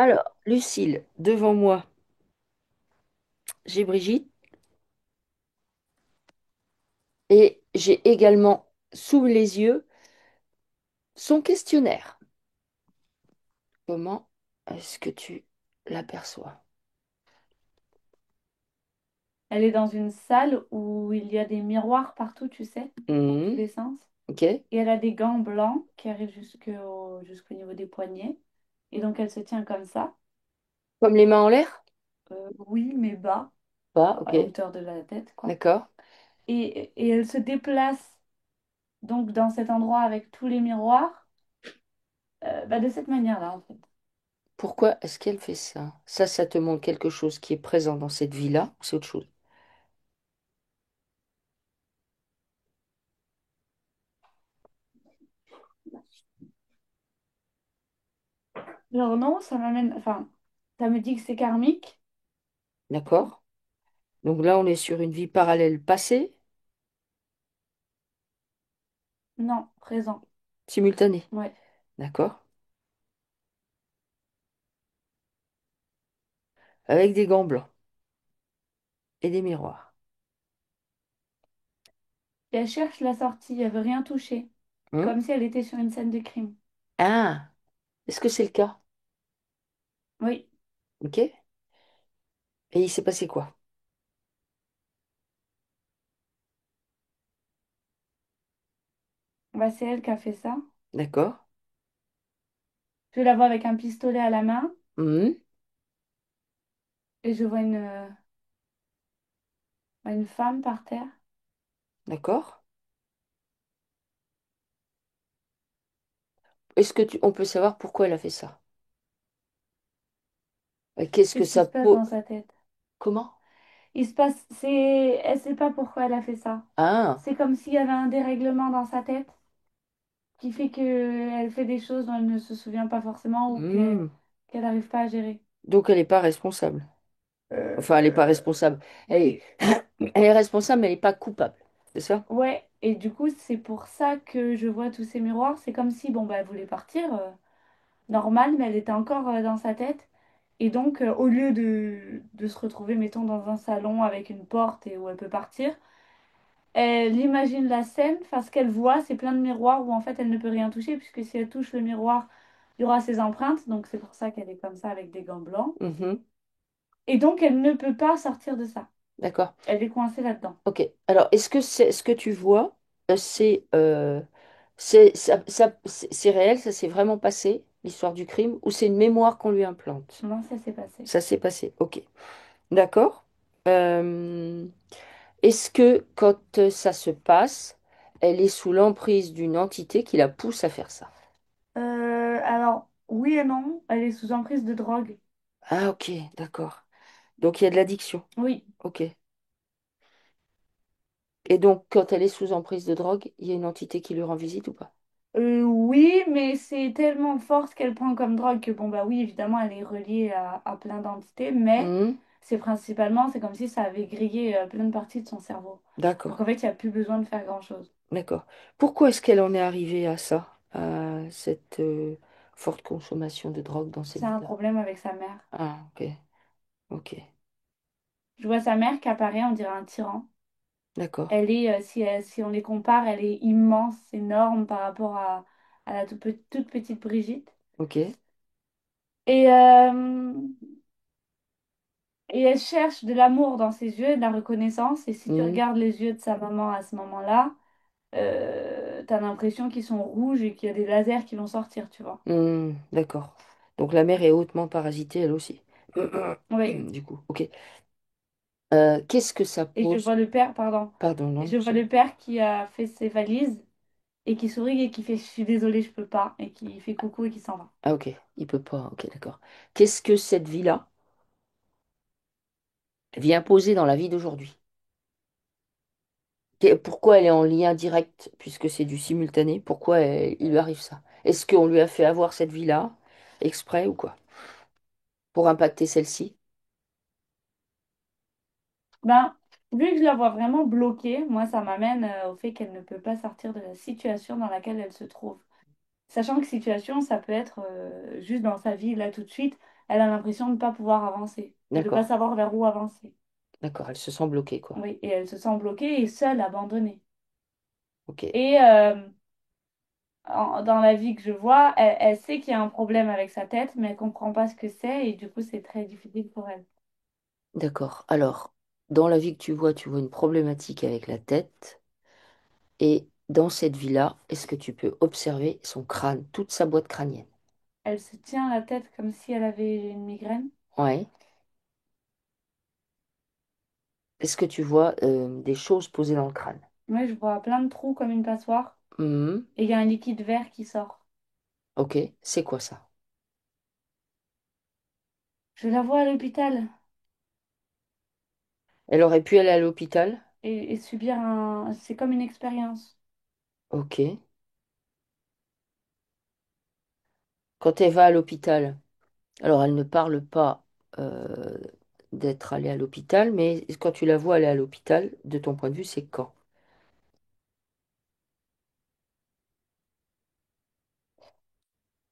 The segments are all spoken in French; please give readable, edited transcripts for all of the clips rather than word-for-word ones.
Alors, Lucille, devant moi, j'ai Brigitte et j'ai également sous les yeux son questionnaire. Comment est-ce que tu l'aperçois? Elle est dans une salle où il y a des miroirs partout, tu sais, dans tous Mhm. les sens. Ok. Et elle a des gants blancs qui arrivent jusqu'au niveau des poignets. Et donc elle se tient comme ça. Comme les mains en l'air? Oui, mais bas, Pas, ok. à hauteur de la tête, quoi. D'accord. Et elle se déplace donc dans cet endroit avec tous les miroirs, de cette manière-là, en fait. Pourquoi est-ce qu'elle fait ça? Ça te montre quelque chose qui est présent dans cette vie-là ou c'est autre chose? Alors non, ça m'amène, enfin, ça me dit que c'est karmique. D'accord? Donc là, on est sur une vie parallèle passée, Non, présent. simultanée. Ouais. D'accord? Avec des gants blancs et des miroirs. Et elle cherche la sortie, elle veut rien toucher, Hmm. comme si elle était sur une scène de crime. Ah, est-ce que c'est le cas? Oui, Ok? Et il s'est passé quoi? bah, c'est elle qui a fait ça. D'accord? Je la vois avec un pistolet à la main Hmm. et je vois une femme par terre. D'accord? On peut savoir pourquoi elle a fait ça? Qu'est-ce que Qu'est-ce qui ça se passe peut... dans sa tête? Comment? Elle sait pas pourquoi elle a fait ça. Ah, C'est comme s'il y avait un dérèglement dans sa tête qui fait qu'elle fait des choses dont elle ne se souvient pas forcément ou hmm. qu'elle n'arrive pas à gérer. Donc elle n'est pas responsable. Enfin, elle n'est pas Euh, responsable. Elle est responsable, mais elle n'est pas coupable. C'est ça? Ouais, et du coup, c'est pour ça que je vois tous ces miroirs. C'est comme si, bon, bah, elle voulait partir, normal, mais elle était encore dans sa tête. Et donc, au lieu de se retrouver, mettons, dans un salon avec une porte et où elle peut partir, elle imagine la scène, enfin, ce qu'elle voit, c'est plein de miroirs où en fait, elle ne peut rien toucher, puisque si elle touche le miroir, il y aura ses empreintes. Donc, c'est pour ça qu'elle est comme ça avec des gants blancs. Mhm. Et donc, elle ne peut pas sortir de ça. D'accord. Elle est coincée là-dedans. Ok. Alors, est-ce que c'est ce que tu vois, c'est réel, ça s'est vraiment passé, l'histoire du crime, ou c'est une mémoire qu'on lui implante? Non, ça s'est passé. Ça s'est passé. Ok. D'accord. Euh, Est-ce que quand ça se passe, elle est sous l'emprise d'une entité qui la pousse à faire ça? Alors, oui et non, elle est sous emprise de drogue. Ah, ok, d'accord. Donc il y a de l'addiction. Oui. Ok. Et donc, quand elle est sous emprise de drogue, il y a une entité qui lui rend visite ou pas? Oui, mais c'est tellement fort ce qu'elle prend comme drogue que, bon, bah oui, évidemment, elle est reliée à plein d'entités, mais Hmm. c'est comme si ça avait grillé plein de parties de son cerveau. Donc, D'accord, en fait, il n'y a plus besoin de faire grand-chose. d'accord. Pourquoi est-ce qu'elle en est arrivée à ça, à cette forte consommation de drogue dans cette C'est un vie-là? problème avec sa mère. Ah, ok, ok, Je vois sa mère qui apparaît, on dirait un tyran. d'accord, Elle est, si on les compare, elle est immense, énorme par rapport à la toute petite Brigitte. ok. Et, Et elle cherche de l'amour dans ses yeux et de la reconnaissance. Et si tu Hmm, regardes les yeux de sa maman à ce moment-là, t'as l'impression qu'ils sont rouges et qu'il y a des lasers qui vont sortir, tu vois. d'accord. Donc la mère est hautement parasitée, elle aussi. Oui. Du coup, ok. Qu'est-ce que ça Et je pose? vois le père, pardon. Pardon, Et non? je vois le père qui a fait ses valises et qui sourit et qui fait je suis désolée, je peux pas. Et qui fait coucou et qui s'en va. Ah, ok, il peut pas, ok, d'accord. Qu'est-ce que cette vie-là vient poser dans la vie d'aujourd'hui? Pourquoi elle est en lien direct, puisque c'est du simultané? Pourquoi il lui arrive ça? Est-ce qu'on lui a fait avoir cette vie-là, exprès ou quoi? Pour impacter celle-ci? Ben, vu que je la vois vraiment bloquée, moi, ça m'amène au fait qu'elle ne peut pas sortir de la situation dans laquelle elle se trouve. Sachant que situation, ça peut être juste dans sa vie, là tout de suite, elle a l'impression de ne pas pouvoir avancer et de ne pas D'accord, savoir vers où avancer. d'accord, elle se sent bloquée, quoi. Oui, et elle se sent bloquée et seule, abandonnée. Ok, Et dans la vie que je vois, elle sait qu'il y a un problème avec sa tête, mais elle comprend pas ce que c'est et du coup, c'est très difficile pour elle. d'accord. Alors, dans la vie que tu vois une problématique avec la tête. Et dans cette vie-là, est-ce que tu peux observer son crâne, toute sa boîte crânienne? Elle se tient la tête comme si elle avait une migraine. Ouais. Est-ce que tu vois des choses posées dans le crâne? Moi, je vois plein de trous comme une passoire Mhm. et il y a un liquide vert qui sort. Ok, c'est quoi ça? Je la vois à l'hôpital Elle aurait pu aller à l'hôpital? et subir un... C'est comme une expérience. Ok. Quand elle va à l'hôpital, alors elle ne parle pas euh, d'être allée à l'hôpital, mais quand tu la vois aller à l'hôpital, de ton point de vue, c'est quand?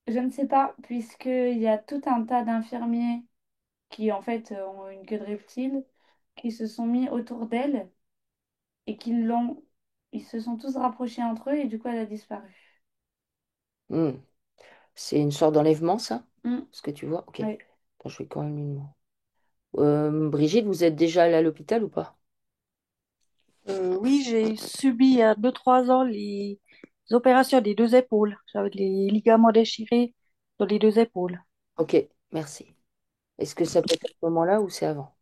Je ne sais pas, puisqu'il y a tout un tas d'infirmiers qui, en fait, ont une queue de reptile, qui se sont mis autour d'elle et qui l'ont... Ils se sont tous rapprochés entre eux et du coup, elle a disparu. Hmm. C'est une sorte d'enlèvement, ça? Hmm, Ce que tu vois? Ok. ouais. Attends, je vais quand même lui demander. Brigitte, vous êtes déjà allée à l'hôpital ou pas? Oui, j'ai subi il y a 2, 3 ans les opérations des deux épaules. J'avais les ligaments déchirés dans les deux épaules. Ok, merci. Est-ce que ça peut être à ce moment-là ou c'est avant?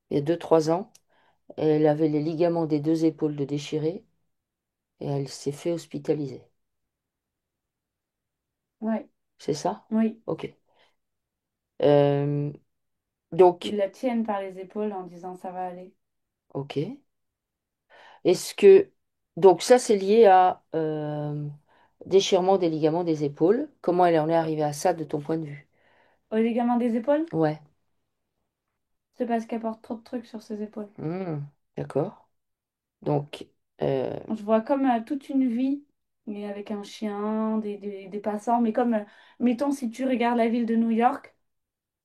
Il y a 2, 3 ans, elle avait les ligaments des deux épaules de déchirés et elle s'est fait hospitaliser. Ouais, C'est ça? oui. Ok. Euh, Ils donc, la tiennent par les épaules en disant ça va aller. ok. Est-ce que... Donc ça, c'est lié à déchirement des ligaments des épaules. Comment elle en est arrivée à ça de ton point de vue? Au ligament des épaules, Ouais. c'est parce qu'elle porte trop de trucs sur ses épaules. Hmm, d'accord. Donc, euh, Je vois comme toute une vie, mais avec un chien, des passants, mais comme, mettons, si tu regardes la ville de New York,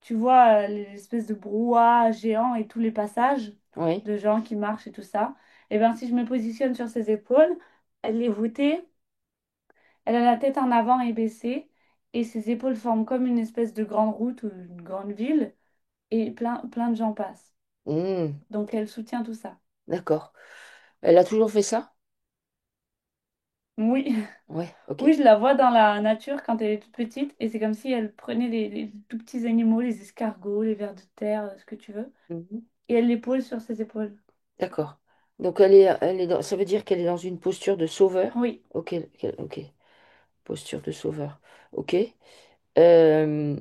tu vois l'espèce de brouhaha géant et tous les passages oui. de gens qui marchent et tout ça. Et bien, si je me positionne sur ses épaules, elle est voûtée, elle a la tête en avant et baissée, et ses épaules forment comme une espèce de grande route ou une grande ville, et plein de gens passent. Hmm, Donc, elle soutient tout ça. d'accord. Elle a toujours fait ça? Oui. Ouais, ok. Oui, je la vois dans la nature quand elle est toute petite et c'est comme si elle prenait les tout petits animaux, les escargots, les vers de terre, ce que tu veux, Mhm. et elle les pose sur ses épaules. D'accord. Donc ça veut dire qu'elle est dans une posture de sauveur. Oui, Ok, ok, ok. Posture de sauveur. Ok. Euh,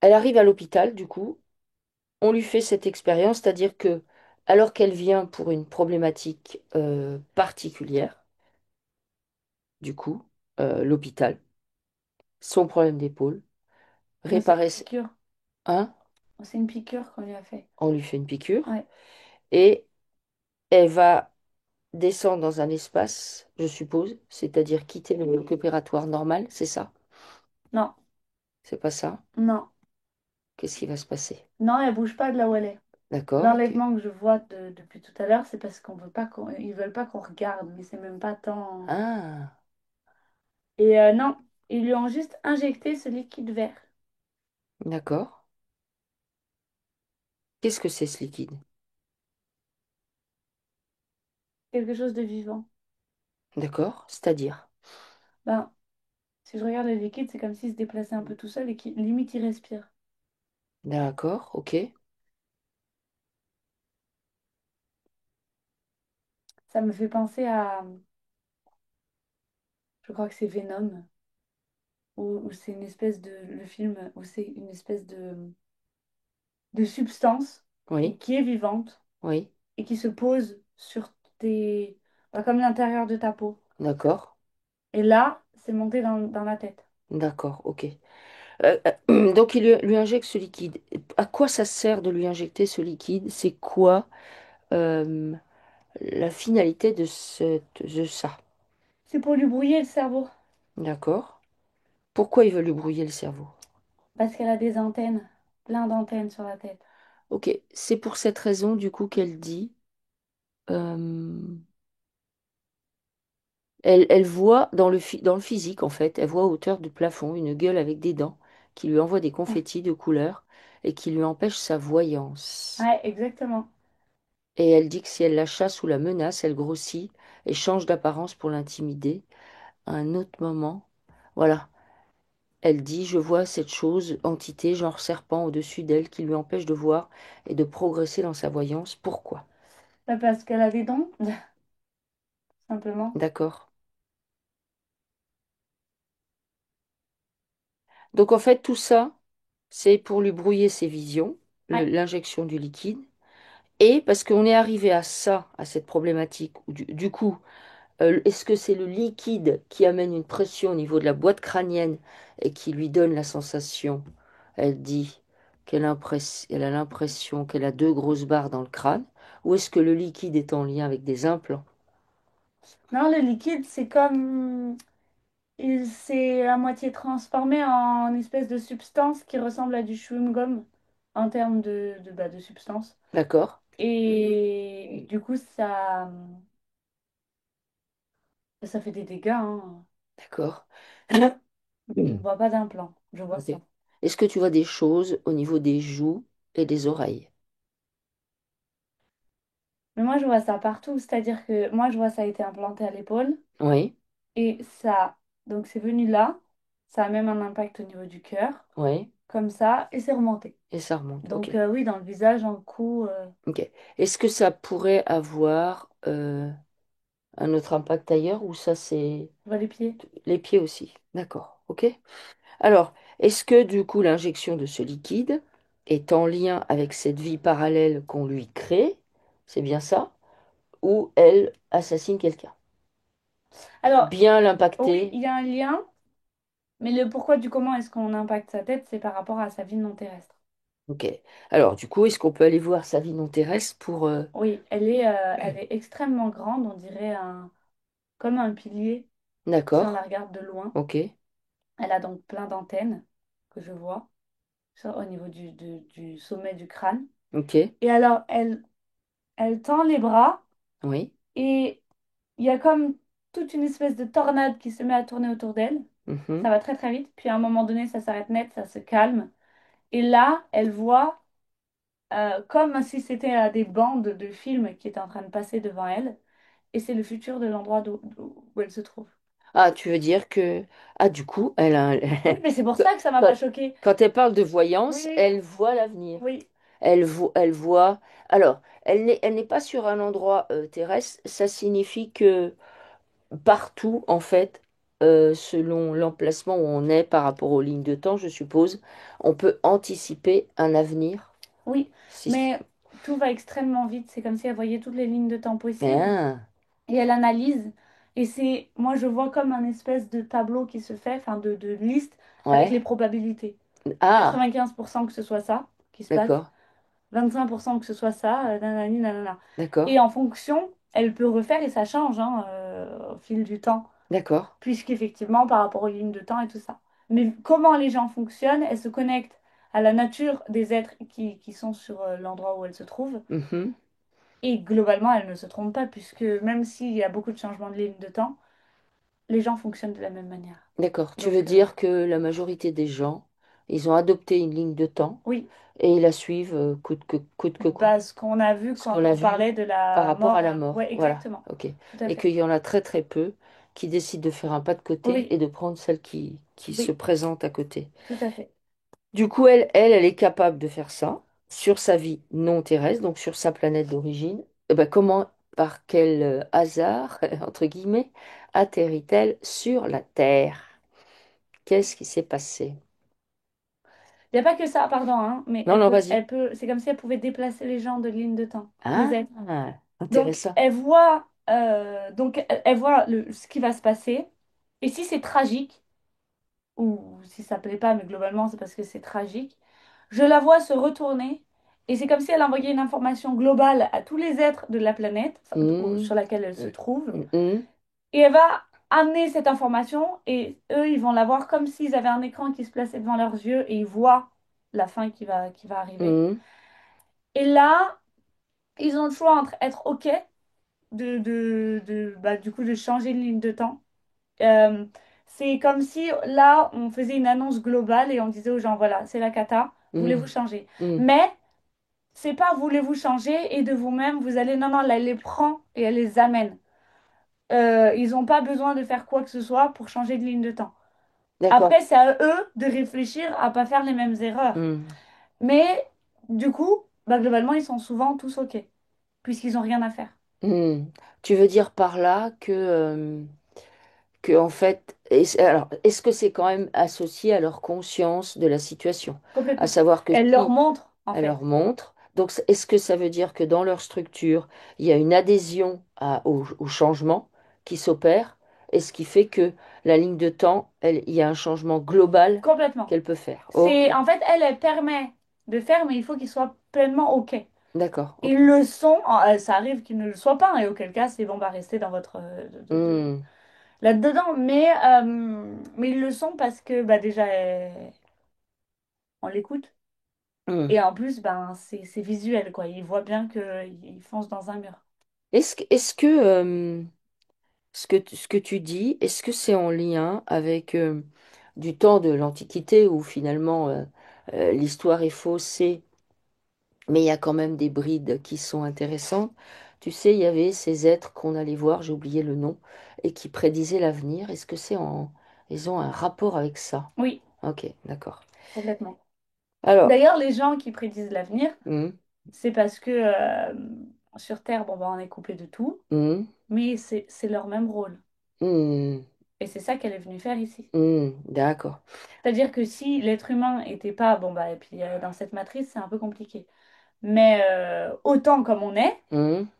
Elle arrive à l'hôpital, du coup. On lui fait cette expérience, c'est-à-dire que, alors qu'elle vient pour une problématique particulière, du coup, l'hôpital, son problème d'épaule, moi c'est réparer, une piqûre. hein, C'est une piqûre qu'on lui a fait. on lui fait une piqûre, Ouais. et elle va descendre dans un espace, je suppose, c'est-à-dire quitter le bloc opératoire normal, c'est ça? Non, C'est pas ça? non, Qu'est-ce qui va se passer? non, elle bouge pas de là où elle est. D'accord, ok. L'enlèvement que je vois depuis tout à l'heure, c'est parce qu'on veut pas ils veulent pas qu'on regarde, mais c'est même pas tant. Ah, Et non, ils lui ont juste injecté ce liquide vert, d'accord. Qu'est-ce que c'est ce liquide? quelque chose de vivant. D'accord, c'est-à-dire. Ben, si je regarde le liquide, c'est comme s'il se déplaçait un peu tout seul et qui limite il respire. D'accord, ok. Ça me fait penser à, je crois que c'est Venom, où c'est une espèce de, le film, où c'est une espèce de substance et Oui, qui est vivante oui, et qui se pose sur tes, bah, comme l'intérieur de ta peau. d'accord, Et là, c'est monté dans la tête. d'accord, ok. Donc il lui injecte ce liquide. À quoi ça sert de lui injecter ce liquide? C'est quoi? euh, la finalité de ça. C'est pour lui brouiller le cerveau. D'accord? Pourquoi il veut lui brouiller le cerveau? Parce qu'elle a des antennes, plein d'antennes sur la tête. Ok, c'est pour cette raison du coup qu'elle dit, euh, elle voit dans le physique en fait, elle voit à hauteur du plafond une gueule avec des dents qui lui envoie des confettis de couleur et qui lui empêche sa voyance. Ouais, exactement. Et elle dit que si elle la chasse ou la menace, elle grossit et change d'apparence pour l'intimider. À un autre moment, voilà, elle dit, je vois cette chose, entité, genre serpent au-dessus d'elle qui lui empêche de voir et de progresser dans sa voyance. Pourquoi? Bah, parce qu'elle a des dents, simplement. D'accord. Donc en fait, tout ça, c'est pour lui brouiller ses visions, Ouais. l'injection du liquide, et parce qu'on est arrivé à ça, à cette problématique, où du coup, est-ce que c'est le liquide qui amène une pression au niveau de la boîte crânienne et qui lui donne la sensation, elle dit elle a l'impression qu'elle a deux grosses barres dans le crâne, ou est-ce que le liquide est en lien avec des implants? Non, le liquide, c'est comme... Il s'est à moitié transformé en espèce de substance qui ressemble à du chewing-gum en termes de substance. D'accord? Et du coup, ça fait des dégâts, hein. D'accord. Je vois pas d'implant, je vois Ok. ça. Est-ce que tu vois des choses au niveau des joues et des oreilles? Mais moi, je vois ça partout. C'est-à-dire que moi, je vois ça a été implanté à l'épaule. Oui, Et ça, donc c'est venu là. Ça a même un impact au niveau du cœur, oui, comme ça, et c'est remonté. et ça remonte. Ok. Donc oui, dans le visage, dans le cou, Ok. Est-ce que ça pourrait avoir un autre impact ailleurs ou ça c'est je vois les pieds. les pieds aussi? D'accord. Ok. Alors, est-ce que du coup l'injection de ce liquide est en lien avec cette vie parallèle qu'on lui crée? C'est bien ça? Ou elle assassine quelqu'un? Alors, Bien oui, l'impacter. il y a un lien, mais le pourquoi du comment est-ce qu'on impacte sa tête, c'est par rapport à sa vie non terrestre. Ok. Alors, du coup, est-ce qu'on peut aller voir sa vie non terrestre pour... Oui, elle est extrêmement grande, on dirait comme un pilier si on la D'accord. regarde de loin. Ok. Elle a donc plein d'antennes que je vois au niveau du sommet du crâne. Ok. Et alors, elle tend les bras Oui. et il y a comme toute une espèce de tornade qui se met à tourner autour d'elle. Ça Mhm. va très très vite. Puis à un moment donné, ça s'arrête net, ça se calme. Et là, elle voit comme si c'était des bandes de films qui étaient en train de passer devant elle. Et c'est le futur de l'endroit où elle se trouve. Ah, tu veux dire que... Ah, du coup, elle a... Oui, mais c'est pour Quand, ça que ça m'a pas quand- choquée. quand elle parle de voyance, Oui, elle voit l'avenir. oui, Elle voit... Alors, elle n'est pas sur un endroit terrestre. Ça signifie que partout, en fait, selon l'emplacement où on est par rapport aux lignes de temps, je suppose, on peut anticiper un avenir. oui. Si... Mais tout va extrêmement vite. C'est comme si elle voyait toutes les lignes de temps possibles. Ah, Et elle analyse. Et moi, je vois comme un espèce de tableau qui se fait, enfin de liste avec les ouais. probabilités. Ah, 95% que ce soit ça qui se passe, d'accord, 25% que ce soit ça, nanani, nanana. d'accord, Et en fonction, elle peut refaire et ça change hein, au fil du temps, d'accord. puisqu'effectivement, par rapport aux lignes de temps et tout ça. Mais comment les gens fonctionnent, elle se connecte à la nature des êtres qui sont sur l'endroit où elle se trouve. Mhm. Et globalement, elle ne se trompe pas, puisque même s'il y a beaucoup de changements de lignes de temps, les gens fonctionnent de la même manière. D'accord. Tu veux Donc, dire que la majorité des gens, ils ont adopté une ligne de temps oui, et ils la suivent coûte que coûte. bah, ce qu'on a vu Ce qu'on quand a on vu parlait de par la rapport à mort. la mort. Ouais, Voilà. exactement. Ok. Tout à Et fait. qu'il y en a très très peu qui décident de faire un pas de côté Oui, et de prendre celle qui se oui, présente à côté. tout à fait. Du coup, elle est capable de faire ça sur sa vie non terrestre, donc sur sa planète d'origine. Eh ben, comment, par quel hasard, entre guillemets, atterrit-elle sur la Terre? Qu'est-ce qui s'est passé? Il n'y a pas que ça, pardon, hein, mais Non, non, vas-y. c'est comme si elle pouvait déplacer les gens de ligne de temps, les Ah, êtres. Donc, intéressant. elle voit ce qui va se passer. Et si c'est tragique, ou si ça plaît pas, mais globalement, c'est parce que c'est tragique, je la vois se retourner Et c'est comme si elle envoyait une information globale à tous les êtres de la planète, enfin, Hmm, sur laquelle elle se hmm, trouve. hmm, Et elle va amener cette information et eux, ils vont la voir comme s'ils avaient un écran qui se plaçait devant leurs yeux et ils voient la fin qui va arriver. hmm, Et là, ils ont le choix entre être OK du coup, de changer de ligne de temps. Euh, c'est comme si là, on faisait une annonce globale et on disait aux gens, voilà, c'est la cata, voulez-vous hmm, changer? hmm. Mais c'est pas voulez-vous changer et de vous-même, vous allez, non, non, là, elle les prend et elle les amène. Ils n'ont pas besoin de faire quoi que ce soit pour changer de ligne de temps. D'accord. Après, c'est à eux de réfléchir à pas faire les mêmes erreurs. Hmm, Mais du coup, bah, globalement, ils sont souvent tous OK, puisqu'ils n'ont rien à faire. hmm. Tu veux dire par là que en fait, alors, est-ce que c'est quand même associé à leur conscience de la situation? À Complètement. savoir que Elle leur si montre, en elle leur fait. montre, donc est-ce que ça veut dire que dans leur structure, il y a une adhésion au changement qui s'opère, et ce qui fait que la ligne de temps, il y a un changement global Complètement. qu'elle peut faire. Ok, C'est, en fait, elle permet de faire, mais il faut qu'ils soient pleinement OK. d'accord, ok. Ils le sont, ça arrive qu'ils ne le soient pas, et auquel cas, c'est bon, bah, rester dans votre, Hmm, là-dedans. Mais ils le sont parce que, bah, déjà, on l'écoute. hmm. Et en plus, ben, c'est visuel, quoi. Ils voient bien qu'ils foncent dans un mur. Est-ce que ce que tu dis, est-ce que c'est en lien avec du temps de l'Antiquité où finalement l'histoire est faussée, mais il y a quand même des brides qui sont intéressantes. Tu sais, il y avait ces êtres qu'on allait voir, j'ai oublié le nom, et qui prédisaient l'avenir. Est-ce que ils ont un rapport avec ça? Oui, Ok, d'accord. complètement. Alors, D'ailleurs, les gens qui prédisent l'avenir, hum, c'est parce que sur Terre, bon, ben, on est coupé de tout, hum, mais c'est leur même rôle. hum, Et c'est ça qu'elle est venue faire ici. d'accord. C'est-à-dire que si l'être humain était pas, bon, bah, et puis dans cette matrice, c'est un peu compliqué. Mais autant comme on est, Hum,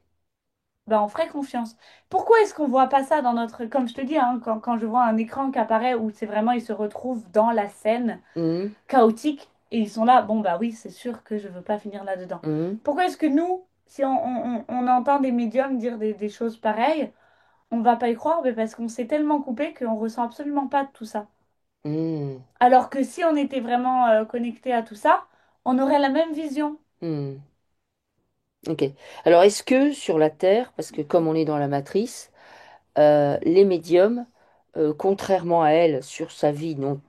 bah, on ferait confiance. Pourquoi est-ce qu'on voit pas ça dans notre... Comme je te dis, hein, quand je vois un écran qui apparaît où c'est vraiment, ils se retrouvent dans la scène hum, chaotique et ils sont là, bon, bah oui, c'est sûr que je veux pas finir là-dedans. hum, Pourquoi est-ce que nous, si on entend des médiums dire des choses pareilles, on va pas y croire? Mais parce qu'on s'est tellement coupé qu'on ressent absolument pas de tout ça. hum, Alors que si on était vraiment connecté à tout ça, on aurait la même vision. hum. Ok. Alors, est-ce que sur la Terre, parce que comme on est dans la matrice, les médiums, contrairement à elle,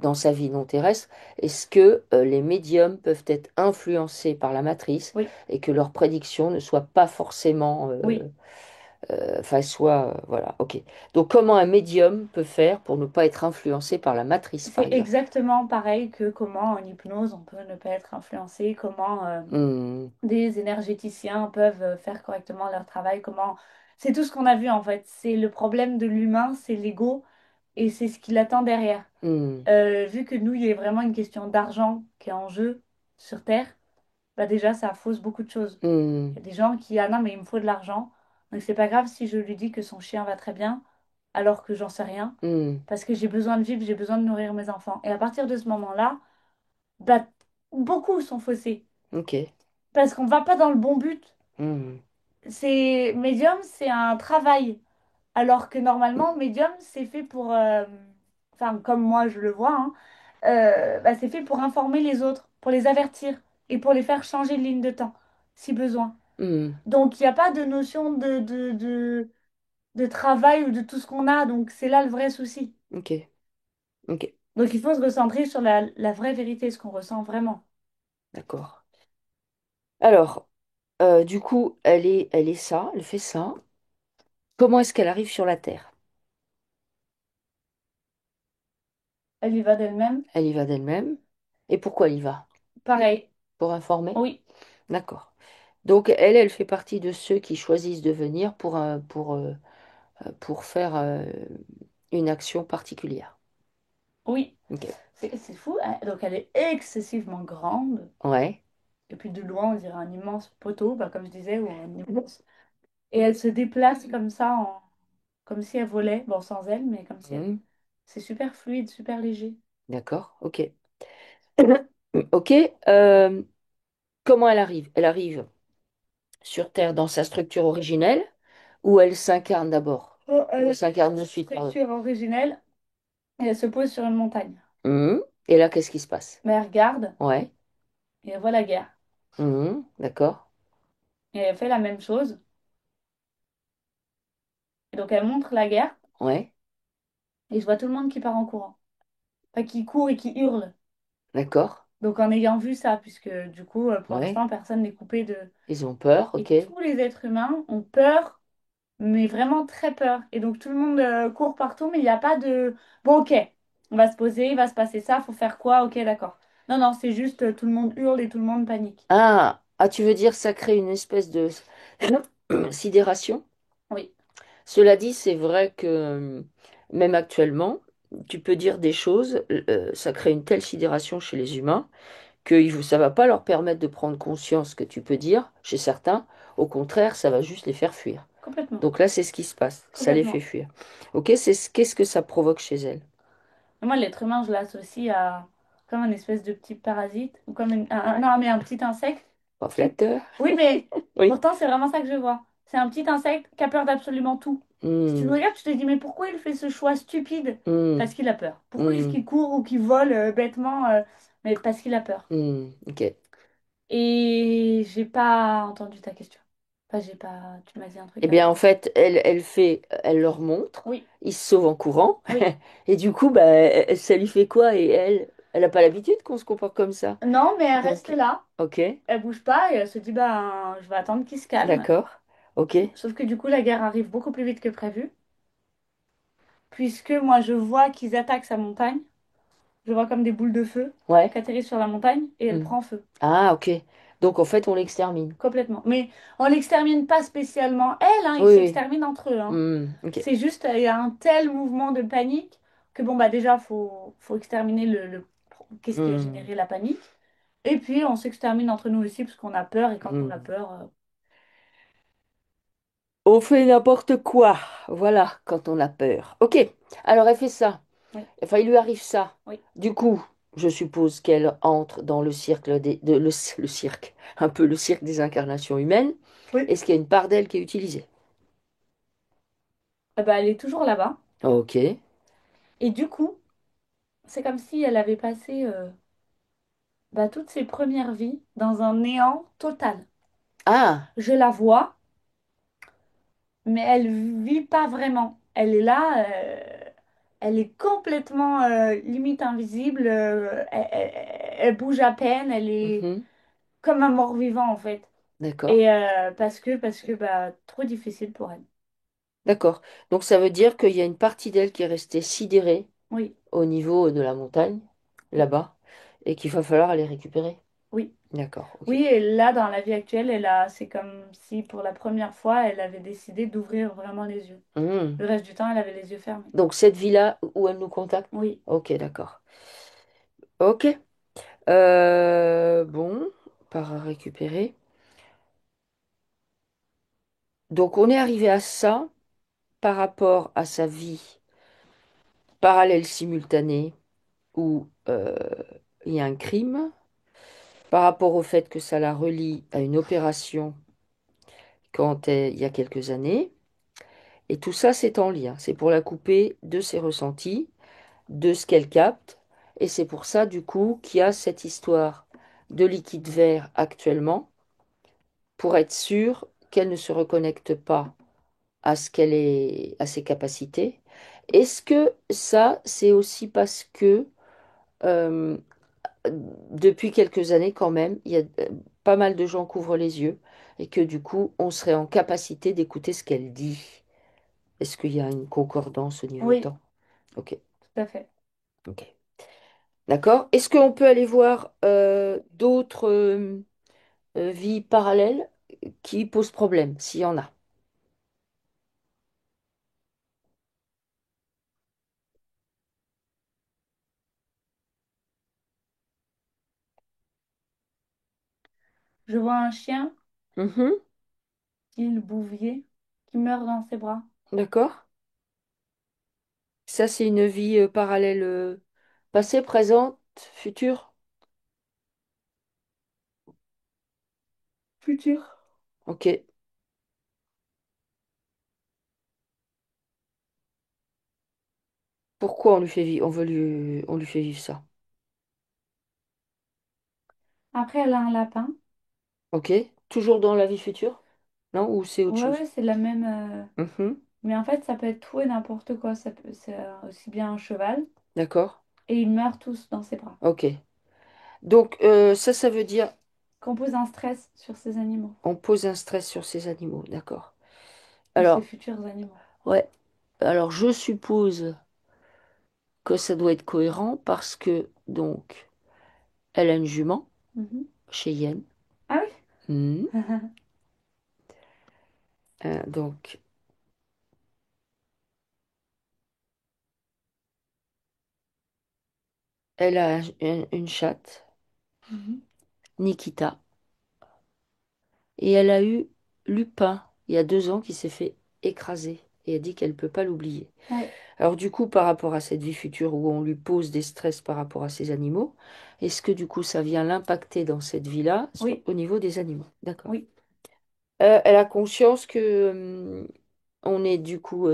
dans sa vie non terrestre, est-ce que les médiums peuvent être influencés par la matrice Oui, et que leurs prédictions ne soient pas forcément, oui. enfin, voilà, ok. Donc, comment un médium peut faire pour ne pas être influencé par la matrice, par C'est exemple? exactement pareil que comment en hypnose on peut ne pas être influencé, comment Hmm, des énergéticiens peuvent faire correctement leur travail, comment... C'est tout ce qu'on a vu en fait. C'est le problème de l'humain, c'est l'ego et c'est ce qu'il attend derrière. hmm, Vu que nous, il y a vraiment une question d'argent qui est en jeu sur Terre, bah déjà, ça fausse beaucoup de choses. hmm, Il y a des gens qui, ah non, mais il me faut de l'argent. Donc c'est pas grave si je lui dis que son chien va très bien, alors que j'en sais rien, hmm, parce que j'ai besoin de vivre, j'ai besoin de nourrir mes enfants. Et à partir de ce moment-là, bah, beaucoup sont faussés, ok. parce qu'on va pas dans le bon but. Hmm, C'est médium, c'est un travail. Alors que normalement, médium, c'est fait pour, enfin, comme moi je le vois, hein, bah, c'est fait pour informer les autres, pour les avertir et pour les faire changer de ligne de temps, si besoin. hmm, Donc, il n'y a pas de notion de travail ou de tout ce qu'on a. Donc, c'est là le vrai souci. ok, ok, Donc, il faut se recentrer sur la vraie vérité, ce qu'on ressent vraiment. d'accord. Alors, du coup, elle est ça, elle fait ça. Comment est-ce qu'elle arrive sur la Terre? Elle y va d'elle-même. Elle y va d'elle-même. Et pourquoi elle y va? Pareil. Pour informer? Oui, D'accord. Donc elle fait partie de ceux qui choisissent de venir pour faire une action particulière. oui. Ok. C'est fou, hein. Donc, elle est excessivement grande. Ouais. Et puis, de loin, on dirait un immense poteau, bah, comme je disais, ou un immense. Et elle se déplace comme ça, comme si elle volait. Bon, sans elle, mais comme si elle... Hmm, C'est super fluide, super léger. d'accord. Ok. Ok. euh, comment elle arrive? Elle arrive sur Terre dans sa structure originelle ou elle s'incarne d'abord? Oh, Ou elle elle a s'incarne de sa suite, pardon. structure originelle et elle se pose sur une montagne. Et là, qu'est-ce qui se passe? Mais elle regarde Ouais. et elle voit la guerre. D'accord. Et elle fait la même chose. Et donc elle montre la guerre Ouais. et je vois tout le monde qui part en courant. Enfin, qui court et qui hurle. D'accord. Donc en ayant vu ça, puisque du coup, pour Ouais. l'instant, personne n'est coupé de... Ils ont peur, Et ok. tous les êtres humains ont peur, mais vraiment très peur. Et donc tout le monde court partout, mais il n'y a pas de... Bon, ok, on va se poser, il va se passer ça, faut faire quoi? Ok, d'accord. Non, non, c'est juste tout le monde hurle et tout le monde panique. Tu veux dire ça crée une espèce de sidération? Oui, Cela dit, c'est vrai que même actuellement, tu peux dire des choses, ça crée une telle sidération chez les humains que ça va pas leur permettre de prendre conscience que tu peux dire chez certains. Au contraire, ça va juste les faire fuir. complètement, Donc là, c'est ce qui se passe. Ça les fait complètement. fuir. Ok, qu'est-ce que ça provoque chez elles? Et moi, l'être humain, je l'associe à comme un espèce de petit parasite, ou comme non, mais un petit insecte. Pas qui- flatteur? Oui, mais Oui. pourtant, c'est vraiment ça que je vois. C'est un petit insecte qui a peur d'absolument tout. Si tu le Hmm, regardes, tu te dis, mais pourquoi il fait ce choix stupide? hmm, Parce qu'il a peur. Pourquoi est-ce hmm, qu'il court ou qu'il vole bêtement? Mais parce qu'il a peur. ok. Et j'ai pas entendu ta question. Enfin, j'ai pas. Tu m'as dit un Eh truc bien, en avant. fait, elle leur montre, Oui, ils se sauvent en courant, oui. et du coup, bah, ça lui fait quoi? Et elle n'a pas l'habitude qu'on se comporte comme ça. Non, mais elle reste Donc, là. ok, Elle bouge pas et elle se dit, bah, je vais attendre qu'il se calme. d'accord, ok, Sauf que du coup, la guerre arrive beaucoup plus vite que prévu, puisque moi, je vois qu'ils attaquent sa montagne. Je vois comme des boules de feu ouais. qui atterrissent sur la montagne et elle Hmm. prend feu. Ah, ok. Donc, en fait, on l'extermine. Complètement. Mais on l'extermine pas spécialement elle, hein, ils Oui, oui. s'exterminent entre eux, hein. Ok. C'est juste, il y a un tel mouvement de panique que bon, bah déjà, faut exterminer qu'est-ce qui a Hmm, généré la panique. Et puis, on s'extermine entre nous aussi parce qu'on a peur et quand on a hmm. peur, On fait n'importe quoi, voilà, quand on a peur. Ok, alors elle fait ça. oui, Enfin, il lui arrive ça. oui, Du coup, je suppose qu'elle entre dans le cirque le cirque, un peu le cirque des incarnations humaines. oui. Est-ce qu'il y a une part d'elle qui est utilisée? Bah, elle est toujours là-bas. Ok. Et du coup, c'est comme si elle avait passé bah, toutes ses premières vies dans un néant total. Ah, Je la vois, mais elle vit pas vraiment. Elle est là, elle est complètement limite invisible, elle bouge à peine, elle est mhm, comme un mort-vivant en fait. d'accord. Et parce que bah, trop difficile pour elle. D'accord. Donc ça veut dire qu'il y a une partie d'elle qui est restée sidérée Oui, au niveau de la montagne, là-bas, et qu'il va falloir aller récupérer. oui. D'accord, ok. Oui, et là, dans la vie actuelle, c'est comme si pour la première fois, elle avait décidé d'ouvrir vraiment les yeux. Hmm. Le reste du temps, elle avait les yeux fermés. Donc cette vie-là où elle nous contacte? Oui, Ok, d'accord. Ok. Bon, par à récupérer. Donc on est arrivé à ça par rapport à sa vie parallèle simultanée où il y a un crime, par rapport au fait que ça la relie à une opération il y a quelques années. Et tout ça, c'est en lien. C'est pour la couper de ses ressentis, de ce qu'elle capte. Et c'est pour ça, du coup, qu'il y a cette histoire de liquide vert actuellement, pour être sûr qu'elle ne se reconnecte pas à ce qu'elle est, à ses capacités. Est-ce que ça, c'est aussi parce que euh, depuis quelques années, quand même, il y a pas mal de gens qui ouvrent les yeux et que du coup, on serait en capacité d'écouter ce qu'elle dit? Est-ce qu'il y a une concordance au niveau oui, temps? Ok, tout à fait. ok. D'accord. Est-ce qu'on peut aller voir d'autres vies parallèles qui posent problème, s'il y en a? Je vois un chien, Mhm, il Bouvier, qui meurt dans ses bras. d'accord. Ça, c'est une vie parallèle passée, présente, future? futur. Ok. Pourquoi on lui fait vivre, on lui fait vivre ça? Après, elle a un lapin. Ok. Toujours dans la vie future? Non? Ou c'est autre Ouais, chose? ouais, c'est la même. Mhm. Mais en fait, ça peut être tout et n'importe quoi. C'est aussi bien un cheval. D'accord. Et ils meurent tous dans ses bras. Ok. Donc, ça veut dire Qu'on pose un stress sur ces animaux. on pose un stress sur ces animaux. D'accord. Ou ces Alors, futurs animaux. ouais. Alors, je suppose que ça doit être cohérent parce que, donc, elle a une jument, Mhm. Cheyenne. Ah Mhm. oui? Donc, elle a une chatte, Mhm. Nikita. Et elle a eu Lupin, il y a 2 ans, qui s'est fait écraser. Et elle dit qu'elle ne peut pas l'oublier. Ouais. Alors du coup, par rapport à cette vie future où on lui pose des stress par rapport à ces animaux, est-ce que du coup ça vient l'impacter dans cette vie-là Oui. au niveau des animaux? D'accord. Oui. Elle a conscience que on est du coup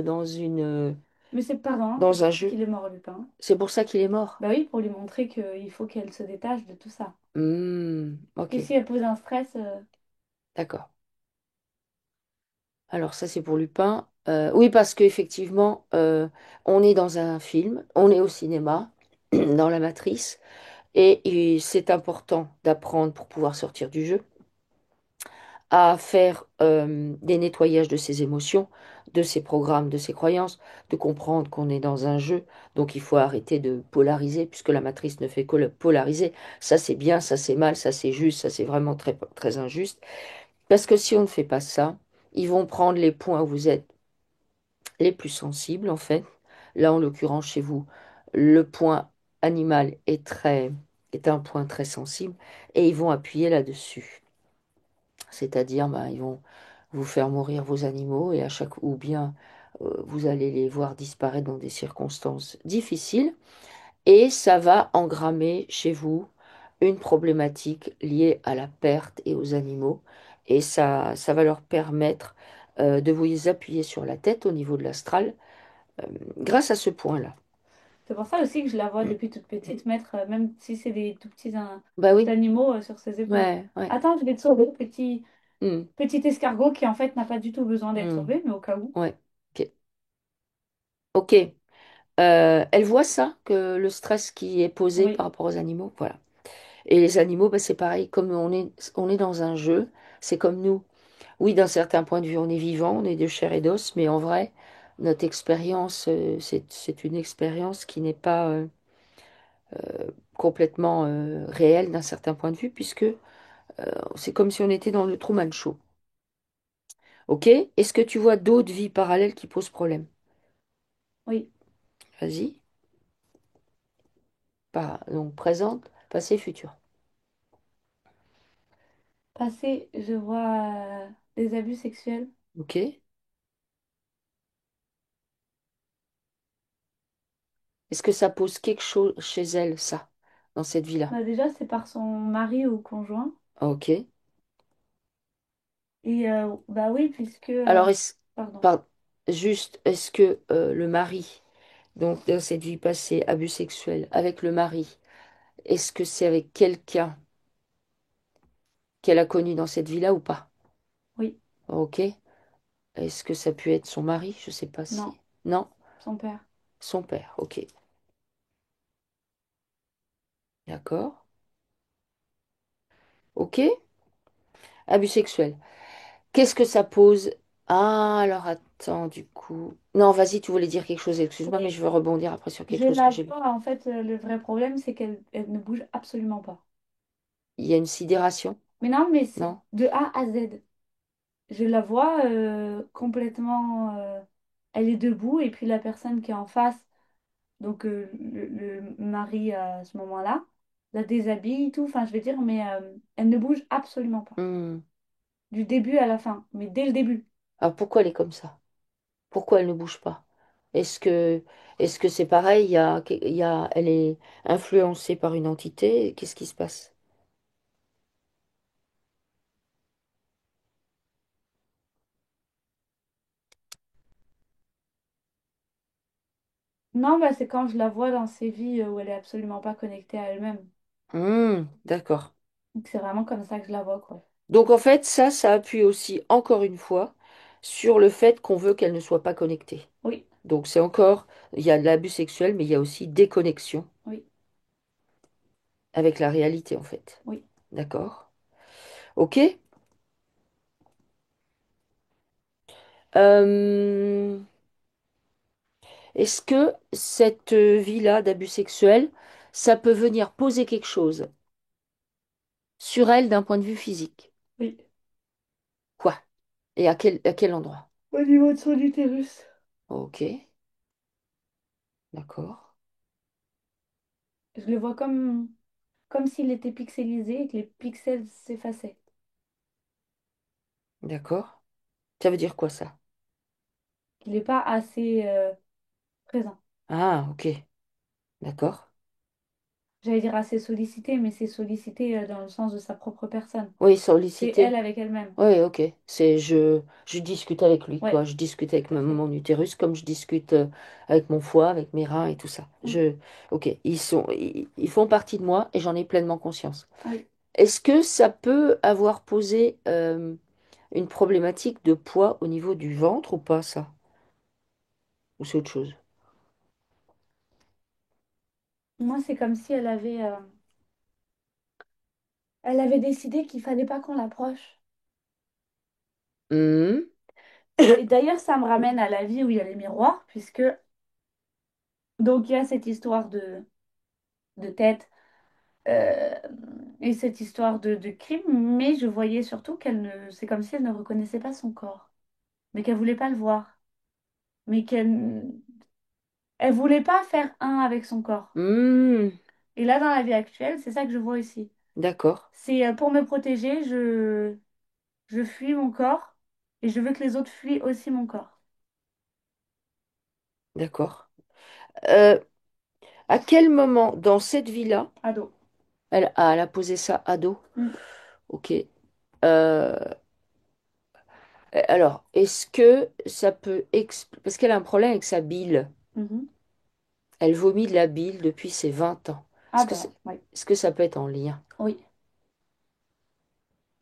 Mais c'est, pardon, hein, c'est dans pour un ça jeu. qu'il est mort, Lupin. C'est pour ça qu'il est mort. Bah oui, pour lui montrer qu'il faut qu'elle se détache de tout ça. Ok, Et si elle pose un stress, d'accord. Alors ça c'est pour Lupin. Oui, parce qu'effectivement, on est dans un film, on est au cinéma, dans la matrice, et c'est important d'apprendre pour pouvoir sortir du jeu, à faire des nettoyages de ses émotions, de ses programmes, de ses croyances, de comprendre qu'on est dans un jeu, donc il faut arrêter de polariser, puisque la matrice ne fait que le polariser. Ça c'est bien, ça c'est mal, ça c'est juste, ça c'est vraiment très, très injuste. Parce que si on ne fait pas ça, ils vont prendre les points où vous êtes les plus sensibles, en fait. Là, en l'occurrence, chez vous, le point animal est un point très sensible, et ils vont appuyer là-dessus. C'est-à-dire, ben, ils vont vous faire mourir vos animaux et à chaque ou bien vous allez les voir disparaître dans des circonstances difficiles et ça va engrammer chez vous une problématique liée à la perte et aux animaux et ça va leur permettre de vous appuyer sur la tête au niveau de l'astral grâce à ce point-là. c'est pour ça aussi que je la vois depuis toute petite mettre, même si c'est des tout petits Bah oui, animaux, sur ses épaules. ouais, ouais. Attends, je vais te sauver, Hmm, petit escargot qui en fait n'a pas du tout besoin d'être hmm, sauvé, mais au cas où. ouais. Ok. Ok. Elle voit ça, que le stress qui est posé par Oui, rapport aux animaux, voilà. Et les animaux, bah, c'est pareil, comme on est dans un jeu, c'est comme nous. Oui, d'un certain point de vue, on est vivant, on est de chair et d'os, mais en vrai, notre expérience, c'est une expérience qui n'est pas complètement réelle d'un certain point de vue, puisque c'est comme si on était dans le Truman Show. Ok? Est-ce que tu vois d'autres vies parallèles qui posent problème? oui. Vas-y. Pas, donc présente, passé, futur. Passé, je vois des abus sexuels. Ok? Est-ce que ça pose quelque chose chez elle, ça, dans cette vie-là? Bah déjà, c'est par son mari ou conjoint. Ok. Et bah oui, puisque... Alors, pardon. par- juste, est-ce que le mari, donc dans cette vie passée, abus sexuel avec le mari, est-ce que c'est avec quelqu'un qu'elle a connu dans cette vie-là ou pas? Oui, Ok. Est-ce que ça peut être son mari? Je sais pas si. non, Non, son père. son père. Ok. D'accord. Ok. Abus sexuel. Qu'est-ce que ça pose? Ah, alors attends, du coup. Non, vas-y, tu voulais dire quelque chose, excuse-moi, mais Oui. je veux rebondir après sur quelque Je chose que la j'ai lu. vois, en fait, le vrai problème, c'est qu'elle ne bouge absolument pas. Il y a une sidération? Mais non, mais c'est Non? de A à Z. Je la vois complètement... elle est debout, et puis la personne qui est en face, donc le mari à ce moment-là, la déshabille, tout, enfin, je vais dire, mais elle ne bouge absolument pas. Hmm. Du début à la fin, mais dès le début. Alors pourquoi elle est comme ça? Pourquoi elle ne bouge pas? Est-ce que est-ce que c'est pareil? Elle est influencée par une entité? Qu'est-ce qui se passe? Non, bah, c'est quand je la vois dans ces vies où elle est absolument pas connectée à elle-même. D'accord. Donc, c'est vraiment comme ça que je la vois, quoi. Donc en fait, ça appuie aussi, encore une fois, sur le fait qu'on veut qu'elle ne soit pas connectée. Oui, Donc c'est encore, il y a de l'abus sexuel, mais il y a aussi déconnexion oui, avec la réalité, en fait. oui. D'accord? Ok? Euh, Est-ce que cette vie-là d'abus sexuel, ça peut venir poser quelque chose sur elle d'un point de vue physique? Oui. Quoi? Et à quel endroit? Au niveau de son utérus. Ok, d'accord, Je le vois comme s'il était pixelisé et que les pixels s'effaçaient. d'accord. Ça veut dire quoi ça? Qu'il n'est pas assez présent. Ah, ok, d'accord. J'allais dire assez sollicité, mais c'est sollicité dans le sens de sa propre personne. Oui, C'est elle sollicité. avec elle-même. Oui, ok. Je discute avec lui, Ouais, quoi. Je discute avec tout à fait. mon utérus comme je discute avec mon foie, avec mes reins et tout ça. Mm. Ok, ils font partie de moi et j'en ai pleinement conscience. Oui. Est-ce que ça peut avoir posé une problématique de poids au niveau du ventre ou pas, ça? Ou c'est autre chose? Moi, c'est comme si elle avait décidé qu'il fallait pas qu'on l'approche. Hmm, Et d'ailleurs, ça me ramène à la vie où il y a les miroirs, puisque donc il y a cette histoire de tête euh, et cette histoire de crime, mais je voyais surtout c'est comme si elle ne reconnaissait pas son corps, mais qu'elle voulait pas le voir, mais elle voulait pas faire un avec son corps. hmm, Et là, dans la vie actuelle, c'est ça que je vois ici. d'accord, C'est pour me protéger, je fuis mon corps et je veux que les autres fuient aussi mon corps. d'accord. Euh, à quel moment dans cette vie-là, Ado. elle a posé ça à dos? Mm. Ok. Euh, alors, est-ce que ça peut... Parce qu'elle a un problème avec sa bile. Mhm. Elle vomit de la bile depuis ses 20 ans. Ah ben, oui. Est-ce que ça peut être en lien? Oui.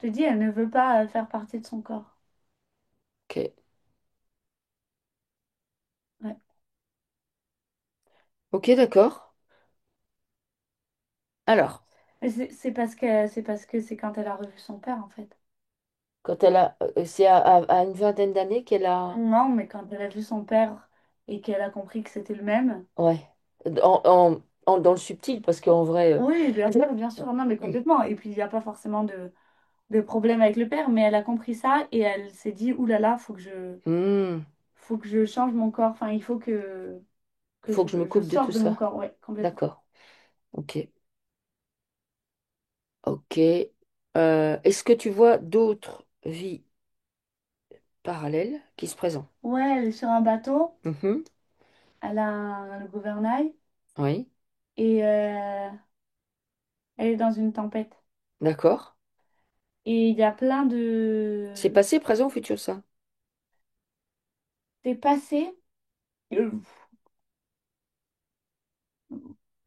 Je te dis, elle ne veut pas faire partie de son corps. Ok. Ouais. Ok, d'accord. Alors, Et c'est parce que c'est quand elle a revu son père, en fait. c'est à une vingtaine d'années qu'elle a... Non, mais quand elle a vu son père et qu'elle a compris que c'était le même. Ouais. Dans le subtil, parce qu'en vrai... Oui, bien sûr, non, mais complètement. Et puis, il n'y a pas forcément de problème avec le père, mais elle a compris ça et elle s'est dit, ouh là là, hmm, faut que je change mon corps. Enfin, il faut que faut que je me je coupe de tout sorte de mon ça. corps. Ouais, complètement. D'accord. Ok. Ok. Est-ce que tu vois d'autres vies parallèles qui se présentent? Ouais, elle est sur un bateau, Mhm. elle a le gouvernail Oui. et elle est dans une tempête. D'accord. Et il y a plein C'est de... passé, présent, futur, ça? C'est passé. euh,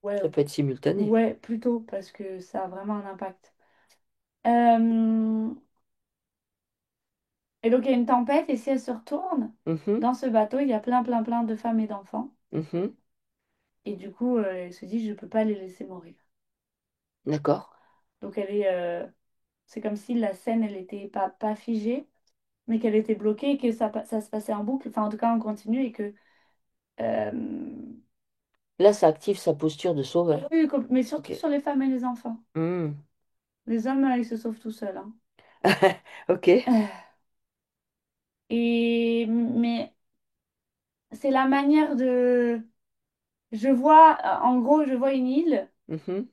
ouais, Ça peut être simultané. ouais, plutôt, parce que ça a vraiment un impact. Euh, Et donc, il y a une tempête, et si elle se retourne, Mhm. dans ce bateau, il y a plein de femmes et d'enfants. Mhm. Et du coup, elle se dit, je ne peux pas les laisser mourir. D'accord. Donc, c'est comme si la scène, elle était pas figée, mais qu'elle était bloquée et que ça se passait en boucle, enfin, en tout cas, en continu, et que... euh, Là, ça active sa posture de sauveur. oui, mais surtout Ok. sur les femmes et les enfants. Hmm. Les hommes, ils se sauvent tout seuls, hein. Ok. Mais c'est la manière de... En gros, je vois une île Mhm.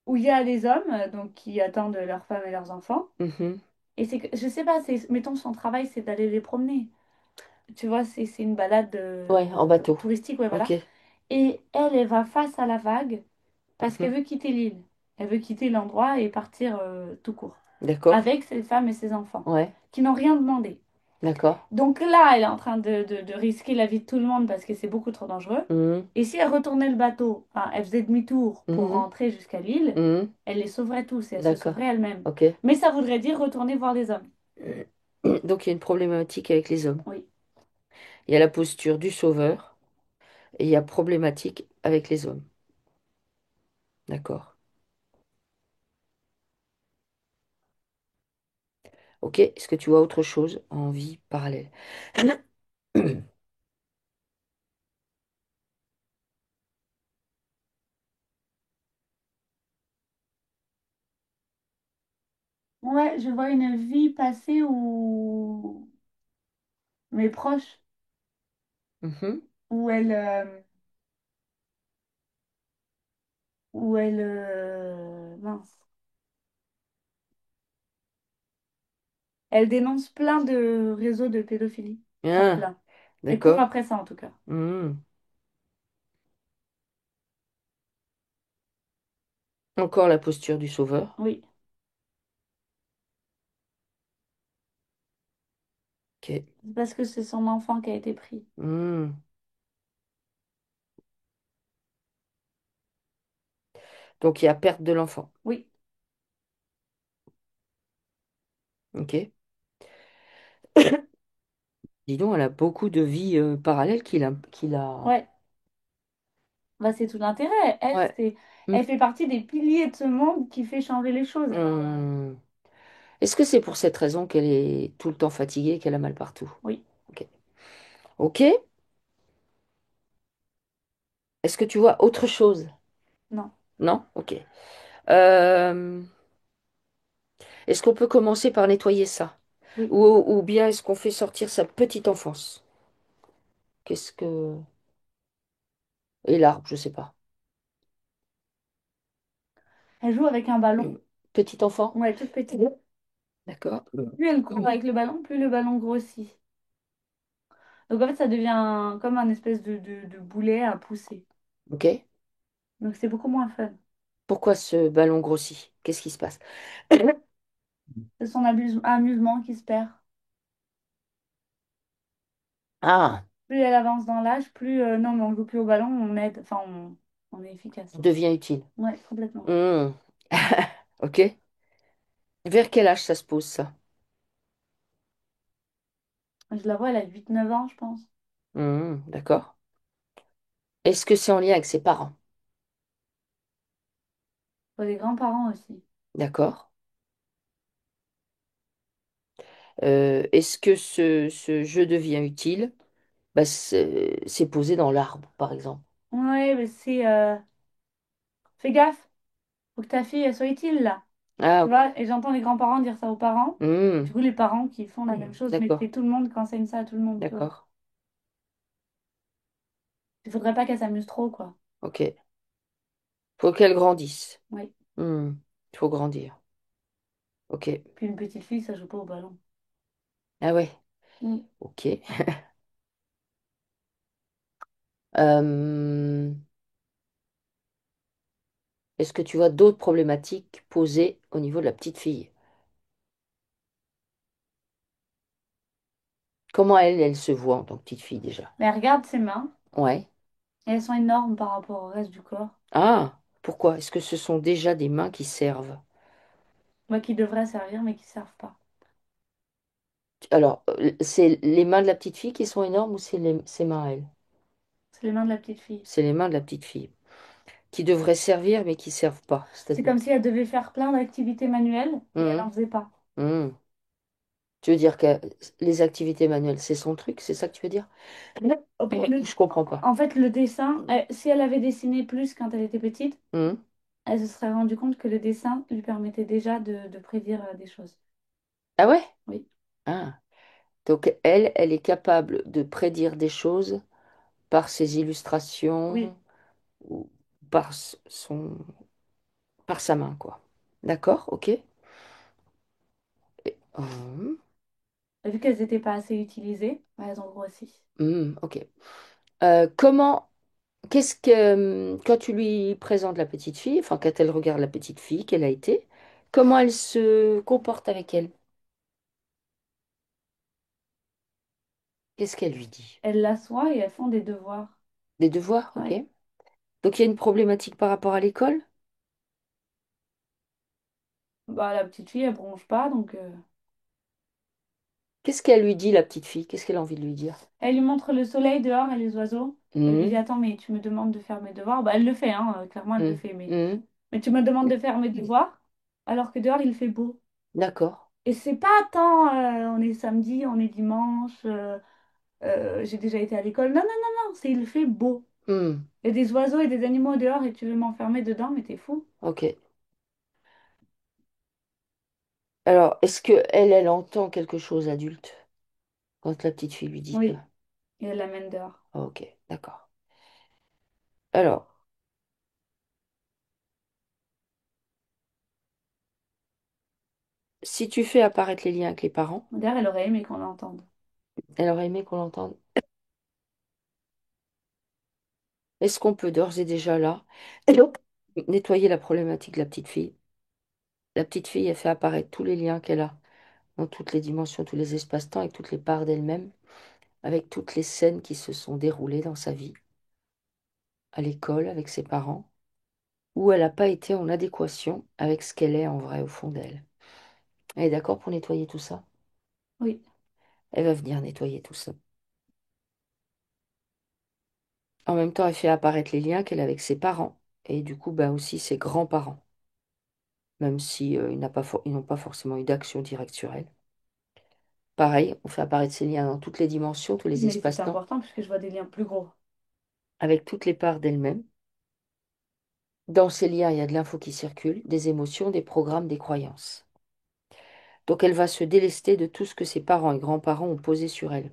où il y a des hommes donc qui attendent leurs femmes et leurs enfants. Mhm. Et je sais pas, mettons son travail, c'est d'aller les promener. Tu vois, c'est une balade Ouais, en bateau. touristique, ouais, Ok. voilà. Et elle va face à la vague parce qu'elle Mhm. veut quitter l'île. Elle veut quitter l'endroit et partir tout court. D'accord. Avec ses femmes et ses enfants, Ouais. qui n'ont rien demandé. D'accord. Donc là, elle est en train de risquer la vie de tout le monde parce que c'est beaucoup trop dangereux. Mhm. Et si elle retournait le bateau, enfin, elle faisait demi-tour pour Mhm. rentrer jusqu'à l'île, Mhm. elle les sauverait tous et elle se D'accord. sauverait elle-même. Ok. Mais ça voudrait dire retourner voir les hommes. Donc il y a une problématique avec les hommes. Oui. Il y a la posture du sauveur et il y a problématique avec les hommes. D'accord. Ok. Est-ce que tu vois autre chose en vie parallèle? Ouais, je vois une vie passée où mes proches, Mhm. où elles, mince, elles dénoncent plein de réseaux de pédophilie. Enfin, Ah, plein. Elles courent d'accord. après ça en tout cas. Mhm. Encore la posture du sauveur. Oui. Ok. C'est parce que c'est son enfant qui a été pris. Mhm. Donc il y a perte de l'enfant. Oui. Ok. Dis donc, elle a beaucoup de vies parallèles qu'il a. Ouais. Bah, c'est tout l'intérêt. Elle, Ouais. c'est... Hmm. Elle fait partie des piliers de ce monde qui fait changer les choses. Alors, Hmm. Est-ce que c'est pour cette raison qu'elle est tout le temps fatiguée et qu'elle a mal partout? oui. Ok. Ok. Est-ce que tu vois autre chose? Non. Non? Ok. Euh, Est-ce qu'on peut commencer par nettoyer ça? Oui. Ou bien est-ce qu'on fait sortir sa petite enfance? Qu'est-ce que... Et l'arbre, je sais pas. Elle joue avec un ballon. Petit enfant? Ouais, toute petite. D'accord. Plus elle court avec le ballon, plus le ballon grossit. Donc en fait, ça devient comme un espèce de boulet à pousser. Ok. Donc c'est beaucoup moins fun. Pourquoi ce ballon grossit? Qu'est-ce qui se passe? C'est son amusement qui se perd. Ah, Plus elle avance dans l'âge, plus non, mais on joue plus au ballon, on aide. Enfin, on est efficace. devient utile. Ouais, complètement. Hmm. Ok. Vers quel âge ça se pose, ça? Je la vois, elle a 8 9 ans, je pense. Hmm, d'accord. Est-ce que c'est en lien avec ses parents? Faut des grands-parents aussi. D'accord. Est-ce que ce jeu devient utile? Bah, c'est posé dans l'arbre, par exemple. Ouais, mais c'est... Fais gaffe, faut que ta fille elle soit utile là. Ah, Tu ok. vois, et j'entends les grands-parents dire ça aux parents. Du Hmm, coup, les parents qui font la même chose, mais d'accord, c'est tout le monde qui enseigne ça à tout le monde, tu vois. d'accord. Il faudrait pas qu'elle s'amuse trop, quoi. Ok. Faut qu'elle grandisse. Oui. Hmm, il faut grandir. Ok. Puis une petite fille, ça joue pas au ballon. Ah ouais. Mm. Ok. Euh, Est-ce que tu vois d'autres problématiques posées au niveau de la petite fille? Comment elle se voit en tant que petite fille déjà? Mais elle regarde ses mains, Ouais. et elles sont énormes par rapport au reste du corps. Ah, pourquoi? Est-ce que ce sont déjà des mains qui servent? Moi qui devrais servir, mais qui servent pas. Alors, c'est les mains de la petite fille qui sont énormes ou c'est ses mains à elle? C'est les mains de la petite fille. C'est les mains de la petite fille qui devraient servir mais qui servent pas. C'est C'est-à-dire. comme si elle devait faire plein d'activités manuelles, et elle en Hum, faisait pas. hum. Tu veux dire que les activités manuelles, c'est son truc? C'est ça que tu veux dire? Je comprends pas. En fait, le dessin, si elle avait dessiné plus quand elle était petite, Hum. elle se serait rendue compte que le dessin lui permettait déjà de prédire des choses. Ah ouais? Oui. Ah. Donc elle est capable de prédire des choses par ses Oui. illustrations ou par par sa main, quoi. D'accord, ok. Hum, Vu qu'elles n'étaient pas assez utilisées, bah, elles ont grossi. ok. Comment, quand tu lui présentes la petite fille, enfin quand elle regarde la petite fille qu'elle a été, comment elle se comporte avec elle? Qu'est-ce qu'elle lui dit? Elle l'assoit et elles font des devoirs. Des devoirs, ok. Ouais. Donc il y a une problématique par rapport à l'école? Bah, la petite fille, elle bronche pas, donc Qu'est-ce qu'elle lui dit, la petite fille? Qu'est-ce qu'elle a envie de lui dire? elle lui montre le soleil dehors et les oiseaux. Elle lui dit, Mhm, attends, mais tu me demandes de faire mes devoirs. Bah, elle le fait, hein, clairement, elle le mhm, fait. mhm. Mais tu me demandes de faire mes devoirs alors que dehors, il fait beau. D'accord. Et c'est pas tant, on est samedi, on est dimanche, j'ai déjà été à l'école. Non, non, non, non, c'est il fait beau. Hmm, Il y a des oiseaux et des animaux dehors et tu veux m'enfermer dedans, mais t'es fou. ok. Alors, est-ce que elle entend quelque chose adulte quand la petite fille lui dit Oui, ça? et elle l'amène dehors. Ok, d'accord. Alors, si tu fais apparaître les liens avec les parents, D'ailleurs, elle aurait aimé qu'on l'entende. elle aurait aimé qu'on l'entende. Est-ce qu'on peut d'ores et déjà là nettoyer la problématique de la petite fille? La petite fille, elle fait apparaître tous les liens qu'elle a dans toutes les dimensions, tous les espaces-temps, avec toutes les parts d'elle-même, avec toutes les scènes qui se sont déroulées dans sa vie, à l'école, avec ses parents, où elle n'a pas été en adéquation avec ce qu'elle est en vrai au fond d'elle. Elle est d'accord pour nettoyer tout ça? Oui, Elle va venir nettoyer tout ça. En même temps, elle fait apparaître les liens qu'elle a avec ses parents, et du coup, bah aussi ses grands-parents, même si ils n'ont pas forcément eu d'action directe sur elle. Pareil, on fait apparaître ces liens dans toutes les dimensions, tous les mais c'est espaces-temps, important puisque je vois des liens plus gros. avec toutes les parts d'elle-même. Dans ces liens, il y a de l'info qui circule, des émotions, des programmes, des croyances. Donc elle va se délester de tout ce que ses parents et grands-parents ont posé sur elle.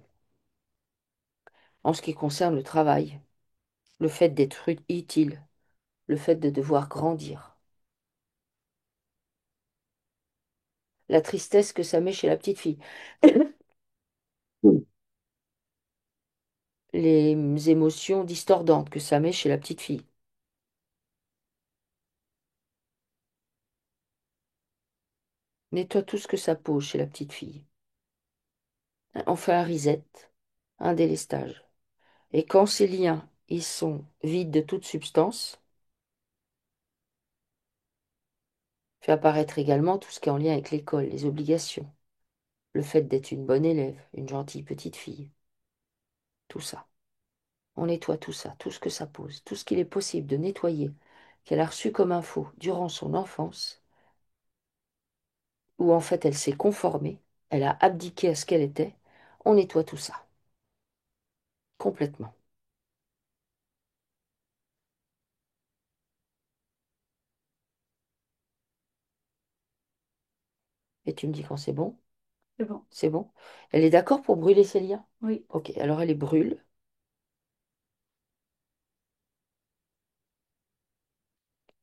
En ce qui concerne le travail, le fait d'être utile, le fait de devoir grandir, la tristesse que ça met chez la petite fille, les émotions discordantes que ça met chez la petite fille. Nettoie tout ce que ça pose chez la petite fille. On fait un reset, un délestage. Et quand ces liens, ils sont vides de toute substance, fait apparaître également tout ce qui est en lien avec l'école, les obligations, le fait d'être une bonne élève, une gentille petite fille, tout ça. On nettoie tout ça, tout ce que ça pose, tout ce qu'il est possible de nettoyer, qu'elle a reçu comme info durant son enfance, où en fait elle s'est conformée, elle a abdiqué à ce qu'elle était. On nettoie tout ça, complètement. Et tu me dis quand c'est bon? C'est bon. C'est bon? Elle est d'accord pour brûler ses liens? Oui, Ok, alors elle les brûle.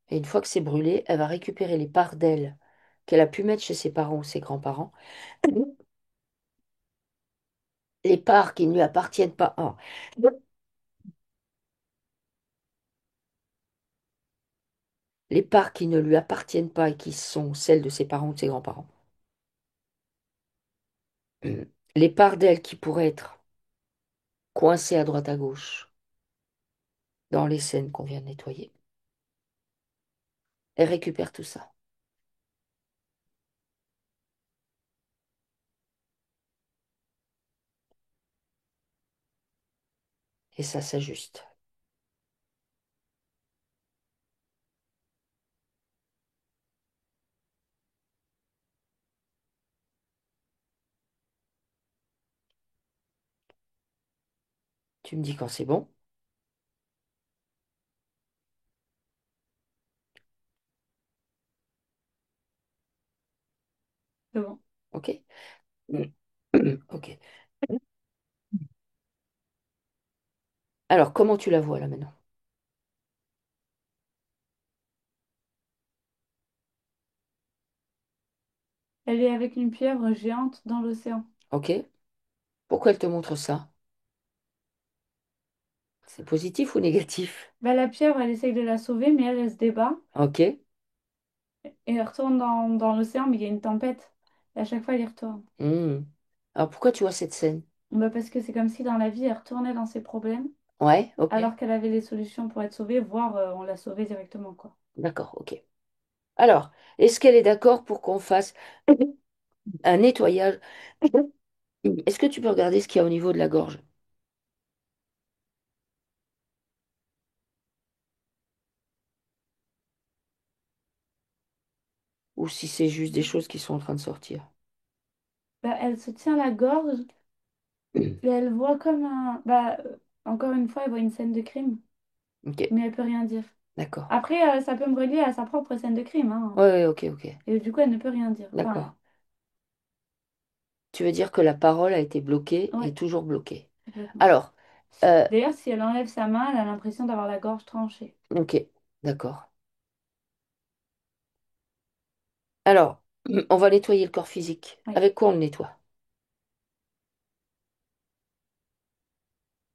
Et une fois que c'est brûlé, elle va récupérer les parts d'elle qu'elle a pu mettre chez ses parents ou ses grands-parents, les parts qui ne lui appartiennent pas. Les parts qui ne lui appartiennent pas et qui sont celles de ses parents ou de ses grands-parents. Les parts d'elle qui pourraient être coincées à droite à gauche dans les scènes qu'on vient de nettoyer. Elle récupère tout ça. Et ça s'ajuste. Tu me dis quand c'est bon, c'est bon. ok? Ok. Alors, comment tu la vois là maintenant? Elle est avec une pieuvre géante dans l'océan. Ok? Pourquoi elle te montre ça? C'est positif ou négatif? Bah, la pieuvre, elle essaye de la sauver, mais elle se débat Ok? et elle retourne dans l'océan, mais il y a une tempête. Et à chaque fois, elle y retourne. Hmm. Alors, pourquoi tu vois cette scène? Bah, parce que c'est comme si dans la vie, elle retournait dans ses problèmes, Ouais, ok. alors qu'elle avait les solutions pour être sauvée, voire on l'a sauvée directement, quoi. D'accord, ok. Alors, est-ce qu'elle est d'accord pour qu'on fasse un nettoyage? Est-ce que tu peux regarder ce qu'il y a au niveau de la gorge? Ou si c'est juste des choses qui sont en train de sortir? Bah, elle se tient la gorge et elle voit comme un... Bah, encore une fois, elle voit une scène de crime, Ok, mais elle peut rien dire. d'accord. Après, ça peut me relier à sa propre scène de crime, Ouais, hein. ouais, ok, ok. Et du coup, elle ne peut rien dire. D'accord. Enfin, Tu veux dire que la parole a été bloquée et ouais, toujours bloquée. complètement. Alors, euh, D'ailleurs, si elle enlève sa main, elle a l'impression d'avoir la gorge tranchée. ok, d'accord. Alors, on va nettoyer le corps physique. Oui, Avec quoi on le nettoie?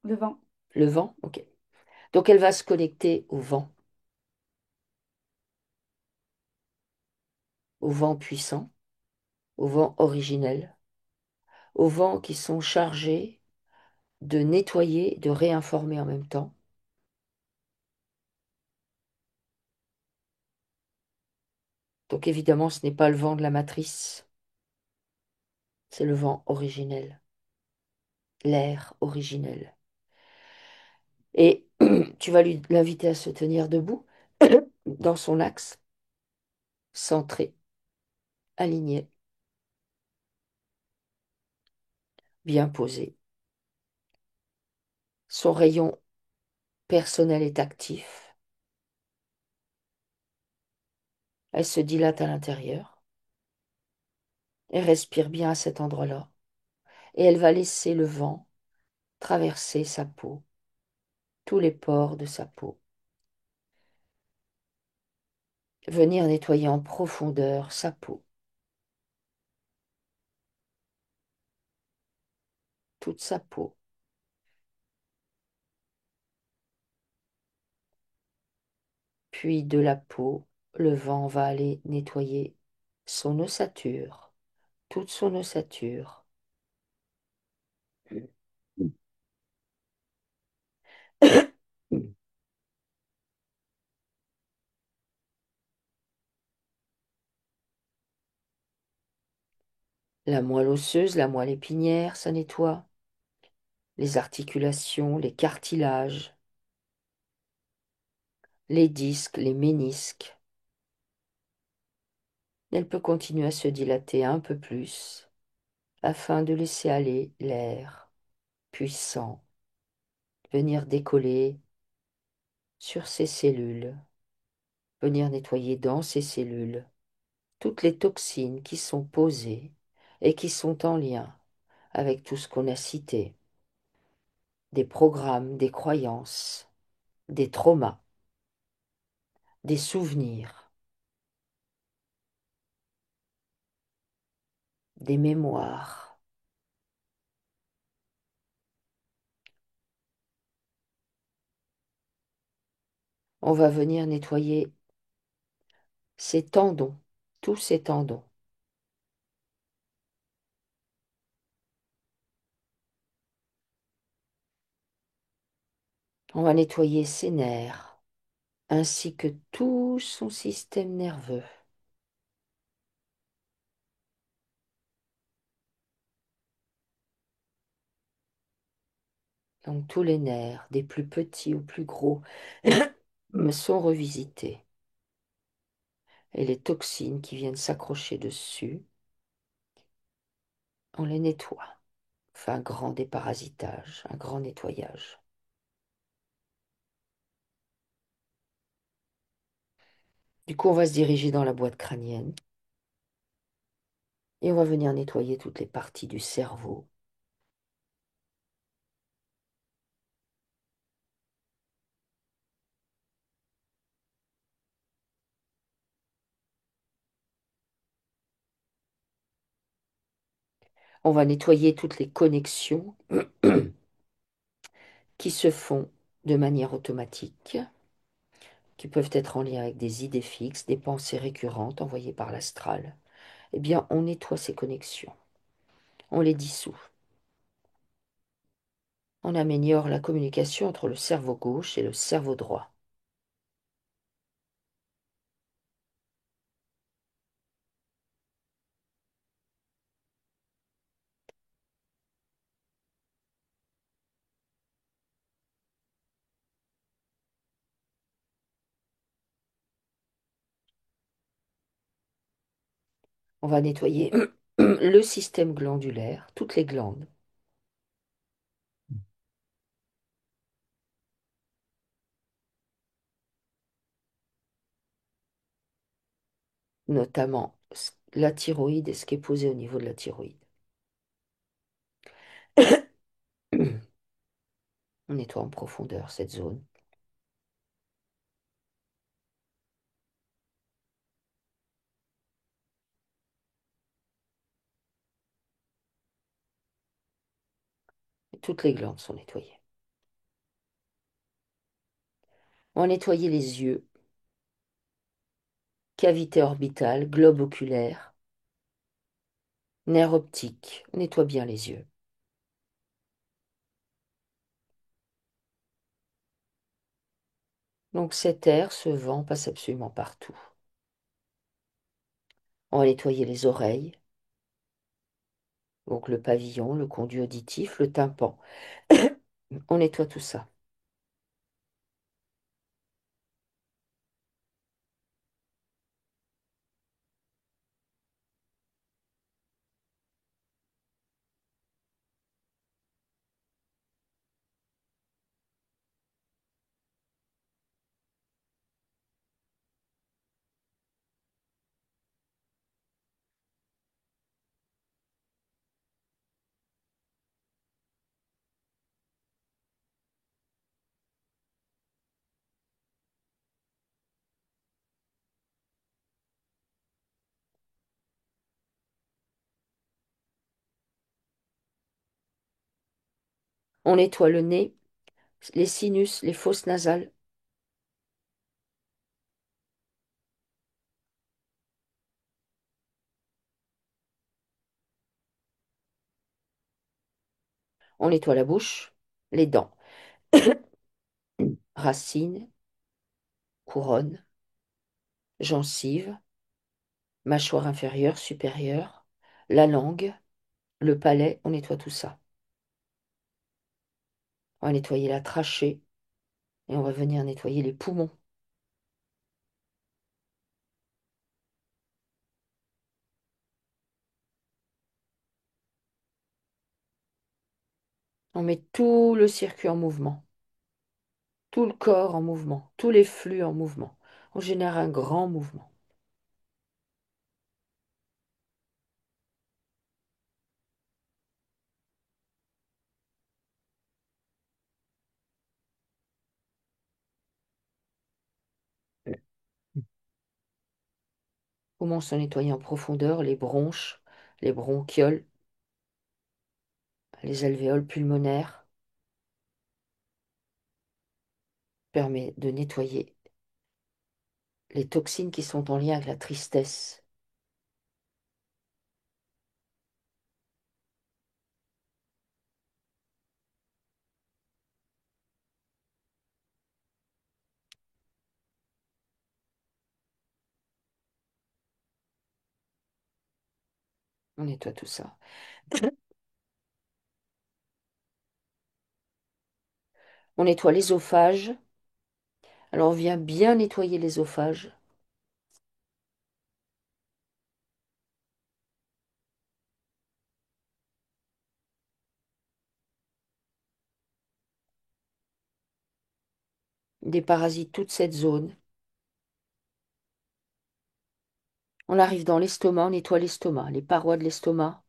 le vent. Le vent, ok. Donc elle va se connecter au vent puissant, au vent originel, aux vents qui sont chargés de nettoyer, de réinformer en même temps. Donc évidemment, ce n'est pas le vent de la matrice, c'est le vent originel, l'air originel. Et tu vas l'inviter à se tenir debout, dans son axe, centré, aligné, bien posé. Son rayon personnel est actif. Elle se dilate à l'intérieur et respire bien à cet endroit-là. Et elle va laisser le vent traverser sa peau, tous les pores de sa peau, venir nettoyer en profondeur sa peau, toute sa peau. Puis de la peau, le vent va aller nettoyer son ossature, toute son ossature. La moelle osseuse, la moelle épinière, ça nettoie. Les articulations, les cartilages, les disques, les ménisques. Elle peut continuer à se dilater un peu plus afin de laisser aller l'air puissant venir décoller sur ces cellules, venir nettoyer dans ces cellules toutes les toxines qui sont posées et qui sont en lien avec tout ce qu'on a cité, des programmes, des croyances, des traumas, des souvenirs, des mémoires. On va venir nettoyer ces tendons, tous ces tendons. On va nettoyer ses nerfs, ainsi que tout son système nerveux. Donc tous les nerfs, des plus petits aux plus gros, me sont revisités. Et les toxines qui viennent s'accrocher dessus, on les nettoie. On fait un grand déparasitage, un grand nettoyage. Du coup, on va se diriger dans la boîte crânienne et on va venir nettoyer toutes les parties du cerveau. On va nettoyer toutes les connexions qui se font de manière automatique, qui peuvent être en lien avec des idées fixes, des pensées récurrentes envoyées par l'astral. Eh bien, on nettoie ces connexions, on les dissout. On améliore la communication entre le cerveau gauche et le cerveau droit. On va nettoyer le système glandulaire, toutes les glandes, notamment la thyroïde et ce qui est posé au niveau de la thyroïde. On nettoie en profondeur cette zone. Et toutes les glandes sont nettoyées. On va nettoyer les yeux, cavité orbitale, globe oculaire, nerf optique. On nettoie bien les yeux. Donc cet air, ce vent passe absolument partout. On va nettoyer les oreilles, donc le pavillon, le conduit auditif, le tympan. On nettoie tout ça. On nettoie le nez, les sinus, les fosses nasales. On nettoie la bouche, les dents, racines, couronne, gencives, mâchoire inférieure, supérieure, la langue, le palais. On nettoie tout ça. On va nettoyer la trachée et on va venir nettoyer les poumons. On met tout le circuit en mouvement, tout le corps en mouvement, tous les flux en mouvement. On génère un grand mouvement. Les poumons sont nettoyés en profondeur, les bronches, les bronchioles, les alvéoles pulmonaires. Permet de nettoyer les toxines qui sont en lien avec la tristesse. On nettoie tout ça. On nettoie l'ésophage. Alors on vient bien nettoyer l'ésophage. On déparasite toute cette zone. On arrive dans l'estomac, on nettoie l'estomac, les parois de l'estomac.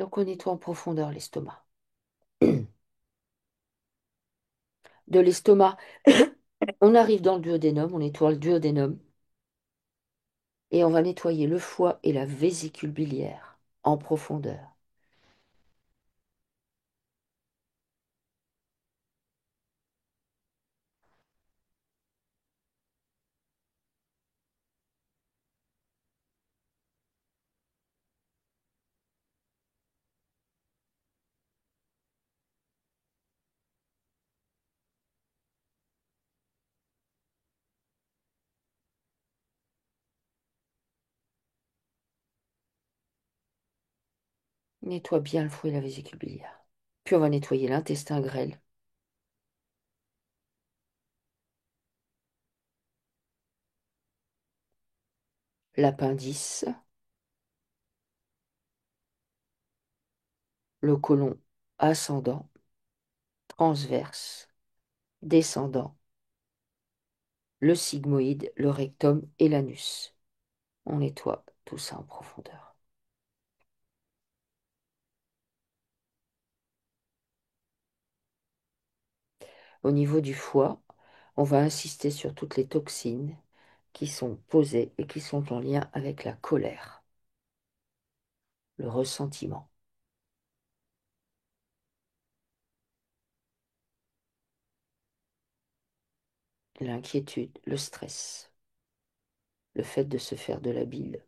Donc on nettoie en profondeur l'estomac. De l'estomac, on arrive dans le duodénum, on nettoie le duodénum et on va nettoyer le foie et la vésicule biliaire en profondeur. Nettoie bien le foie et la vésicule biliaire. Puis on va nettoyer l'intestin grêle, l'appendice, le côlon ascendant, transverse, descendant, le sigmoïde, le rectum et l'anus. On nettoie tout ça en profondeur. Au niveau du foie, on va insister sur toutes les toxines qui sont posées et qui sont en lien avec la colère, le ressentiment, l'inquiétude, le stress, le fait de se faire de la bile.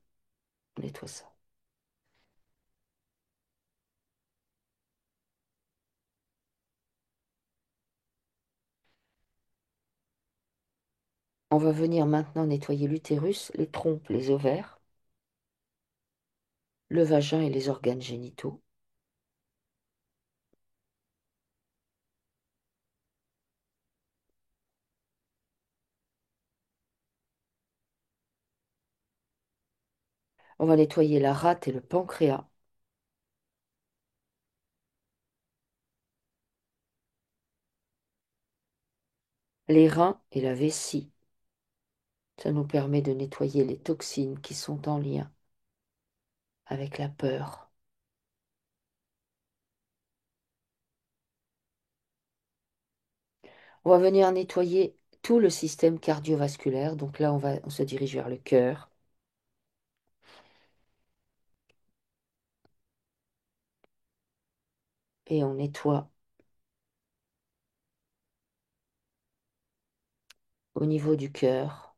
On nettoie ça. On va venir maintenant nettoyer l'utérus, les trompes, les ovaires, le vagin et les organes génitaux. On va nettoyer la rate et le pancréas, les reins et la vessie. Ça nous permet de nettoyer les toxines qui sont en lien avec la peur. On va venir nettoyer tout le système cardiovasculaire. Donc là, on se dirige vers le cœur. Et on nettoie au niveau du cœur,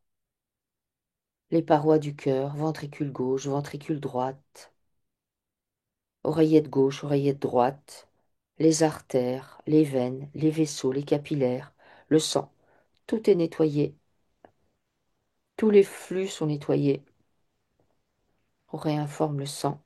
les parois du cœur, ventricule gauche, ventricule droite, oreillette gauche, oreillette droite, les artères, les veines, les vaisseaux, les capillaires, le sang. Tout est nettoyé. Tous les flux sont nettoyés. On réinforme le sang.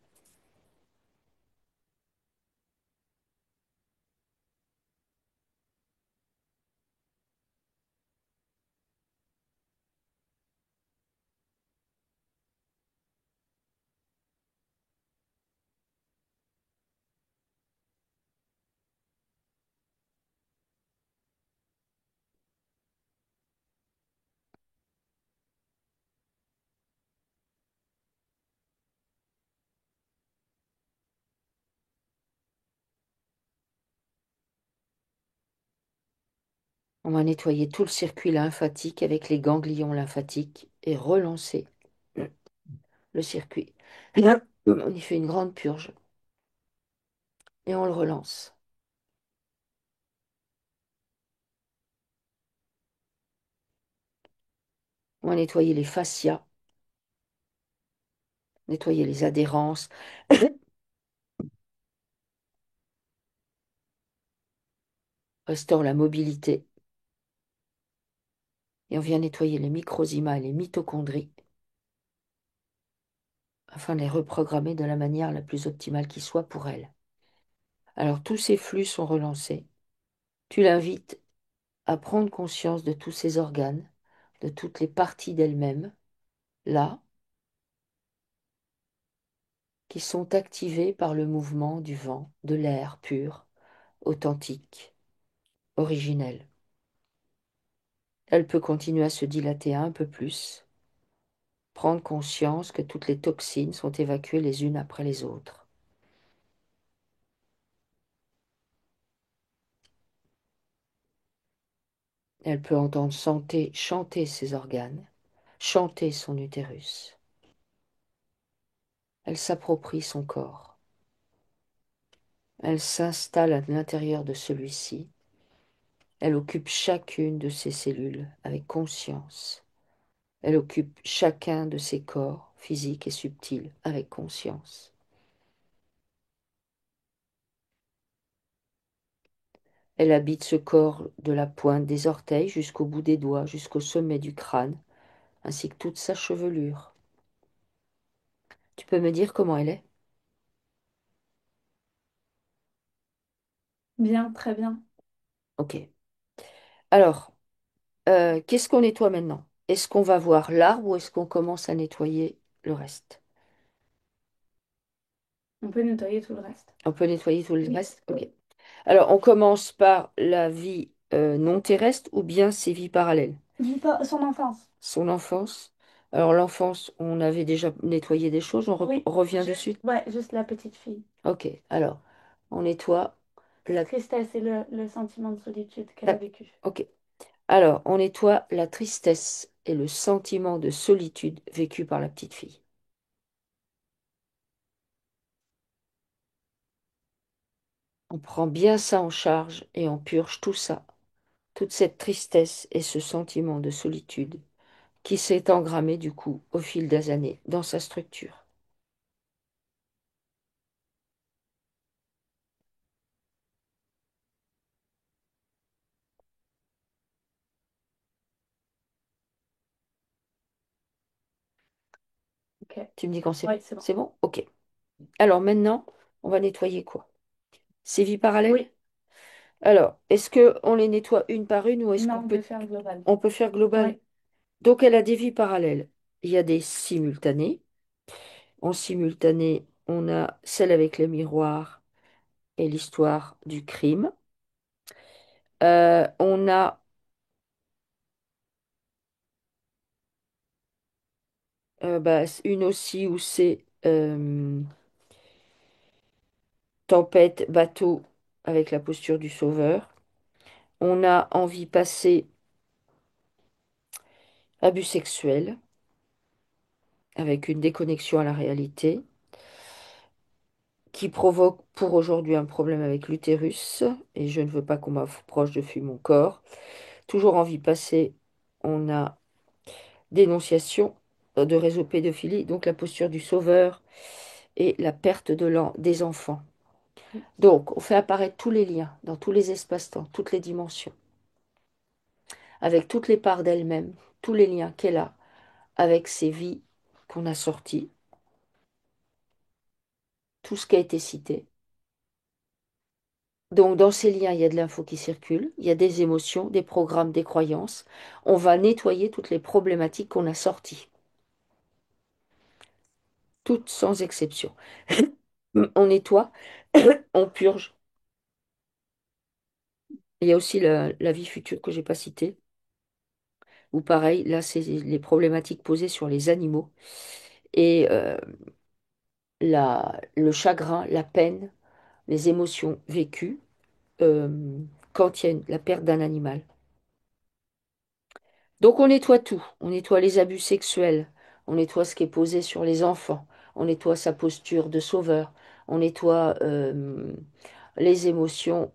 On va nettoyer tout le circuit lymphatique avec les ganglions lymphatiques et relancer le circuit. On y fait une grande purge et on le relance. On va nettoyer les fascias, nettoyer les adhérences, restaure la mobilité. Et on vient nettoyer les microzymas et les mitochondries afin de les reprogrammer de la manière la plus optimale qui soit pour elles. Alors tous ces flux sont relancés. Tu l'invites à prendre conscience de tous ces organes, de toutes les parties d'elles-mêmes, là, qui sont activées par le mouvement du vent, de l'air pur, authentique, originel. Elle peut continuer à se dilater un peu plus, prendre conscience que toutes les toxines sont évacuées les unes après les autres. Elle peut entendre chanter ses organes, chanter son utérus. Elle s'approprie son corps. Elle s'installe à l'intérieur de celui-ci. Elle occupe chacune de ses cellules avec conscience. Elle occupe chacun de ses corps, physiques et subtils, avec conscience. Elle habite ce corps de la pointe des orteils jusqu'au bout des doigts, jusqu'au sommet du crâne, ainsi que toute sa chevelure. Tu peux me dire comment elle est? Bien, très bien. Ok. Alors, qu'est-ce qu'on nettoie maintenant? Est-ce qu'on va voir l'arbre ou est-ce qu'on commence à nettoyer le reste? On peut nettoyer tout le reste. On peut nettoyer tout le Oui. reste? Ok. Alors, on commence par la vie non terrestre ou bien ses vies parallèles? Dis pas son enfance. Son enfance. Alors, l'enfance, on avait déjà nettoyé des choses, Oui, on revient juste, dessus? ouais, juste la petite fille. Ok, alors, on nettoie La la... tristesse et le sentiment de solitude qu'elle a la- vécu. Ok, alors, on nettoie la tristesse et le sentiment de solitude vécu par la petite fille. On prend bien ça en charge et on purge tout ça, toute cette tristesse et ce sentiment de solitude qui s'est engrammé du coup au fil des années dans sa structure. Ok. Tu me dis quand Oui, c'est bon. c'est bon? Ok. Alors maintenant, on va nettoyer quoi? Ces vies parallèles? Oui, Alors, est-ce que on les nettoie une par une ou est-ce non, on peut faire global. on peut faire global? Oui, Donc elle a des vies parallèles. Il y a des simultanés. En simultané, on a celle avec les miroirs et l'histoire du crime. On a une aussi où c'est tempête, bateau avec la posture du sauveur. On a envie passée, abus sexuel avec une déconnexion à la réalité qui provoque pour aujourd'hui un problème avec l'utérus et je ne veux pas qu'on m'approche depuis mon corps. Toujours en vie passée, on a dénonciation de réseau pédophilie, donc la posture du sauveur et la perte des enfants. oui, Donc, on fait apparaître tous les liens dans tous les espaces-temps, toutes les dimensions, avec toutes les parts d'elle-même, tous les liens qu'elle a avec ces vies qu'on a sorties, tout ce qui a été cité. Donc, dans ces liens, il y a de l'info qui circule, il y a des émotions, des programmes, des croyances. On va nettoyer toutes les problématiques qu'on a sorties, toutes sans exception. On nettoie, on purge. Il y a aussi la vie future que j'ai pas citée, où pareil, là, c'est les problématiques posées sur les animaux et le chagrin, la peine, les émotions vécues quand il y a la perte d'un animal. Donc on nettoie tout, on nettoie les abus sexuels, on nettoie ce qui est posé sur les enfants, on nettoie sa posture de sauveur, on nettoie les émotions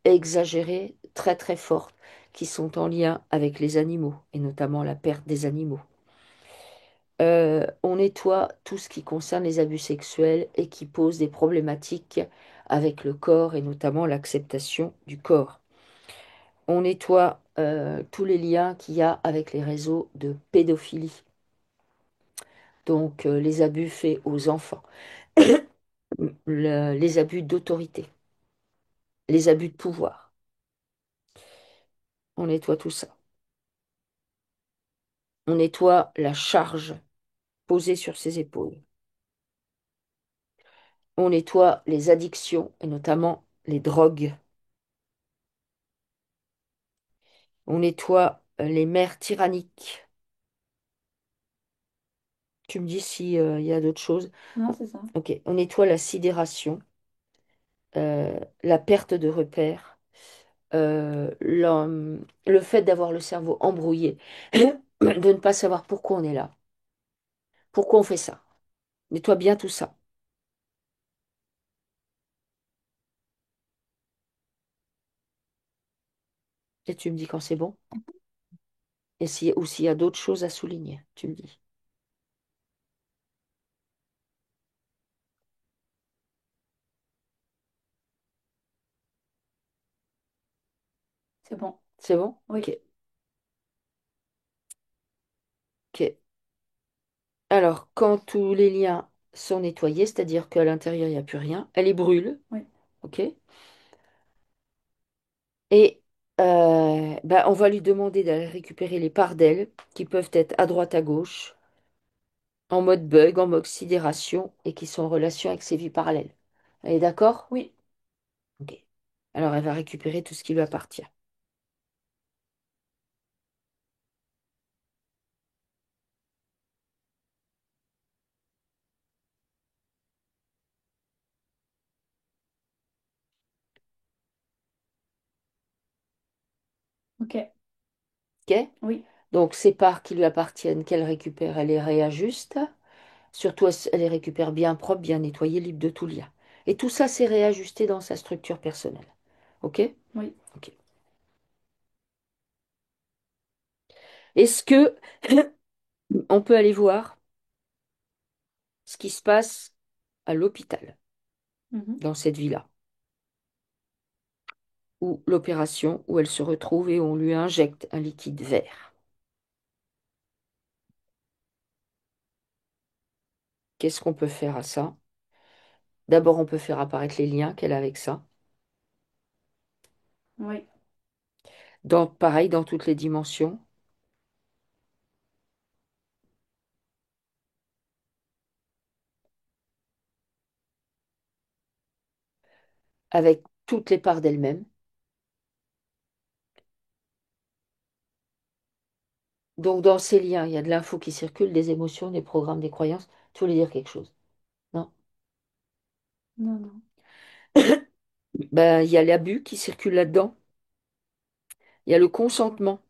exagérées, très très fortes, qui sont en lien avec les animaux, et notamment la perte des animaux. On nettoie tout ce qui concerne les abus sexuels et qui pose des problématiques avec le corps et notamment l'acceptation du corps. On nettoie tous les liens qu'il y a avec les réseaux de pédophilie, donc les abus faits aux enfants, les abus d'autorité, les abus de pouvoir. On nettoie tout ça. On nettoie la charge posée sur ses épaules. On nettoie les addictions et notamment les drogues. On nettoie les mères tyranniques. Tu me dis si, il y a d'autres choses. non, c'est ça. Ok, on nettoie la sidération, la perte de repères, le fait d'avoir le cerveau embrouillé, de ne pas savoir pourquoi on est là, pourquoi on fait ça. Nettoie bien tout ça. Et tu me dis quand c'est bon. Et si, ou s'il y a d'autres choses à souligner, tu me dis. C'est bon. C'est bon? Oui. Ok. Ok. Alors, quand tous les liens sont nettoyés, c'est-à-dire qu'à l'intérieur, il n'y a plus rien, elle les brûle. Oui. Ok. Et ben, on va lui demander d'aller récupérer les parts d'elle qui peuvent être à droite, à gauche, en mode bug, en mode sidération, et qui sont en relation avec ses vies parallèles. Elle est d'accord? Oui. Ok. Alors, elle va récupérer tout ce qui lui appartient. Ok. Ok? Oui. Donc, ces parts qui lui appartiennent, qu'elle récupère, elle les réajuste. Surtout, elle les récupère bien propres, bien nettoyées, libres de tout lien. Et tout ça, c'est réajusté dans sa structure personnelle. Ok? Oui. Ok. Est-ce que on peut aller voir ce qui se passe à l'hôpital, Mhm. dans cette vie-là, où l'opération, où elle se retrouve et où on lui injecte un liquide vert? Qu'est-ce qu'on peut faire à ça? D'abord, on peut faire apparaître les liens qu'elle a avec ça. Oui. Pareil, dans toutes les dimensions, avec toutes les parts d'elle-même. Donc, dans ces liens, il y a de l'info qui circule, des émotions, des programmes, des croyances. Tu voulais dire quelque chose? Non? Non, non. Ben, il y a l'abus qui circule là-dedans. Il y a le consentement.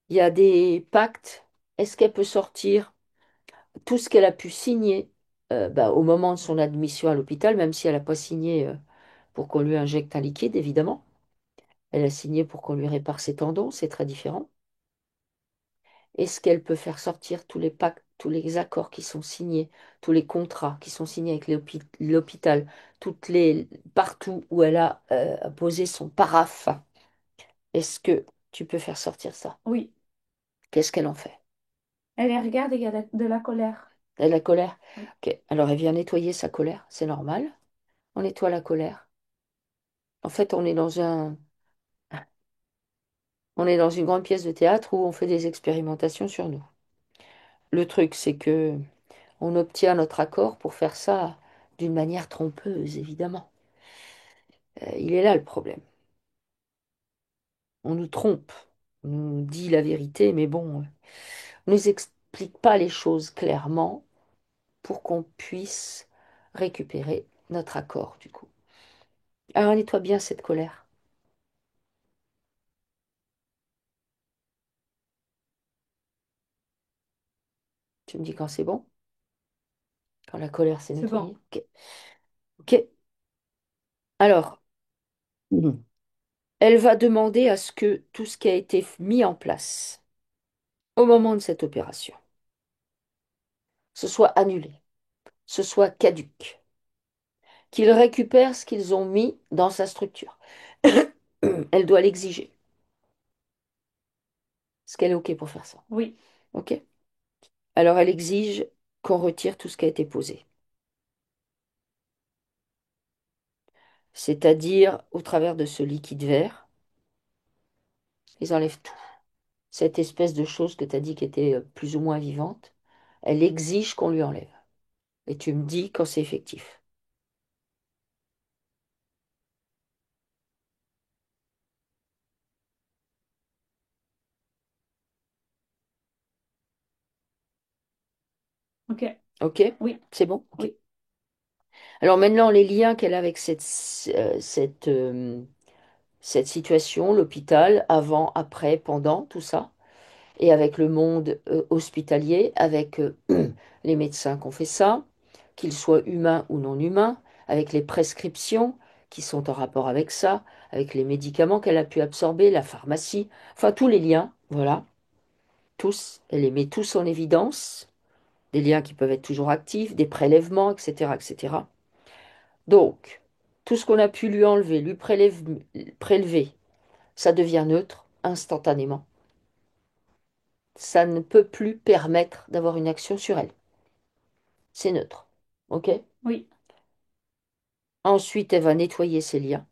Il y a des pactes. Est-ce qu'elle peut sortir tout ce qu'elle a pu signer ben, au moment de son admission à l'hôpital, même si elle n'a pas signé pour qu'on lui injecte un liquide, évidemment. Elle a signé pour qu'on lui répare ses tendons, c'est très différent. Est-ce qu'elle peut faire sortir tous les pactes, tous les accords qui sont signés, tous les contrats qui sont signés avec l'hôpital, partout où elle a posé son paraphe? Est-ce que tu peux faire sortir ça? Oui. Qu'est-ce qu'elle en fait? Elle les regarde et il y a de la colère. Elle a la colère? Oui. Ok. Alors elle vient nettoyer sa colère, c'est normal. On nettoie la colère. En fait, on est dans une grande pièce de théâtre où on fait des expérimentations sur nous. Le truc, c'est que on obtient notre accord pour faire ça d'une manière trompeuse, évidemment. Il est là le problème. On nous trompe, on nous dit la vérité, mais bon, on ne nous explique pas les choses clairement pour qu'on puisse récupérer notre accord, du coup. Alors nettoie bien cette colère. Tu me dis quand c'est bon, quand la colère s'est C'est bon. nettoyée. Ok. Ok. Alors, mhm, elle va demander à ce que tout ce qui a été mis en place au moment de cette opération, ce soit annulé, ce soit caduque, qu'ils récupèrent ce qu'ils ont mis dans sa structure. Elle doit l'exiger. Est-ce qu'elle est OK pour faire ça? Oui. OK. Alors elle exige qu'on retire tout ce qui a été posé. C'est-à-dire, au travers de ce liquide vert, ils enlèvent tout. Cette espèce de chose que tu as dit qui était plus ou moins vivante, elle exige qu'on lui enlève. Et tu me dis quand c'est effectif. Ok. OK? Oui. C'est bon? OK. Oui. Alors maintenant, les liens qu'elle a avec cette situation, l'hôpital, avant, après, pendant, tout ça, et avec le monde hospitalier, avec les médecins qui ont fait ça, qu'ils soient humains ou non humains, avec les prescriptions qui sont en rapport avec ça, avec les médicaments qu'elle a pu absorber, la pharmacie, enfin tous les liens, voilà, tous, elle les met tous en évidence, des liens qui peuvent être toujours actifs, des prélèvements, etc., etc. Donc, tout ce qu'on a pu lui enlever, prélever, ça devient neutre instantanément. Ça ne peut plus permettre d'avoir une action sur elle. C'est neutre. OK? Oui, Ensuite, elle va nettoyer ses liens,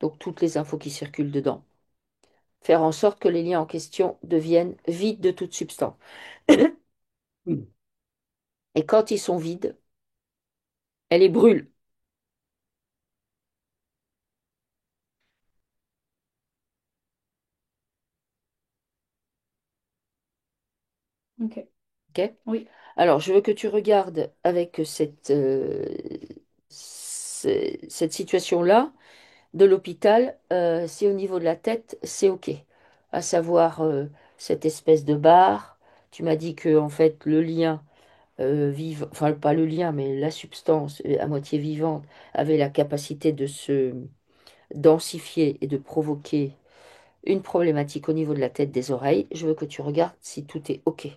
donc toutes les infos qui circulent dedans. Faire en sorte que les liens en question deviennent vides de toute substance. Et quand ils sont vides, elle les brûle. ok. OK? Oui. Alors, je veux que tu regardes avec cette situation-là de l'hôpital, si au niveau de la tête, c'est OK. À savoir cette espèce de barre. Tu m'as dit que en fait le lien vive, enfin pas le lien, mais la substance à moitié vivante avait la capacité de se densifier et de provoquer une problématique au niveau de la tête des oreilles. Je veux que tu regardes si tout est OK.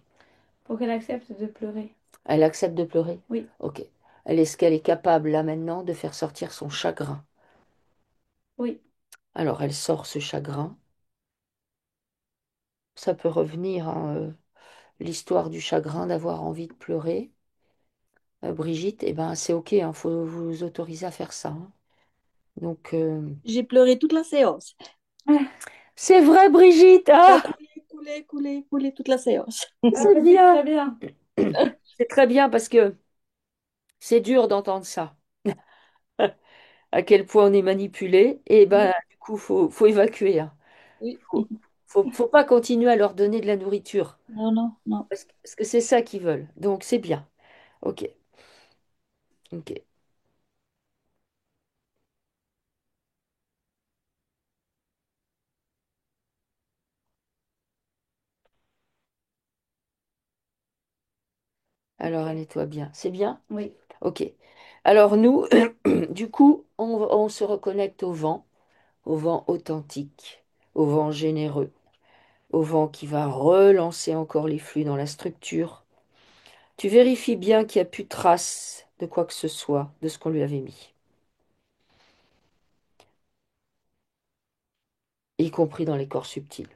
Pour qu'elle accepte de pleurer. Elle accepte de pleurer? Oui, OK. Est-ce qu'elle est capable là maintenant de faire sortir son chagrin? oui. Alors elle sort ce chagrin. Ça peut revenir, hein, l'histoire du chagrin, d'avoir envie de pleurer. Brigitte, eh ben, c'est OK, il faut vous autoriser à faire ça, hein. Donc, J'ai pleuré toute la séance. Ah, c'est vrai, Brigitte, Ça ah, coulait, coulait, coulait, coulait toute la séance. c'est bah, c'est bien. très bien. C'est très bien parce que c'est dur d'entendre ça. À quel point on est manipulé. Et ben, Oui, du coup, faut évacuer, hein. oui. Faut pas continuer à leur donner de la nourriture Non, non, non. parce que c'est ça qu'ils veulent. Donc, c'est bien. OK, OK. Alors, elle Ok. nettoie bien. C'est bien? Oui. OK. Alors, nous, du coup, on se reconnecte au vent authentique, au vent généreux, au vent qui va relancer encore les flux dans la structure. Tu vérifies bien qu'il n'y a plus de trace de quoi que ce soit, de ce qu'on lui avait mis, y compris dans les corps subtils.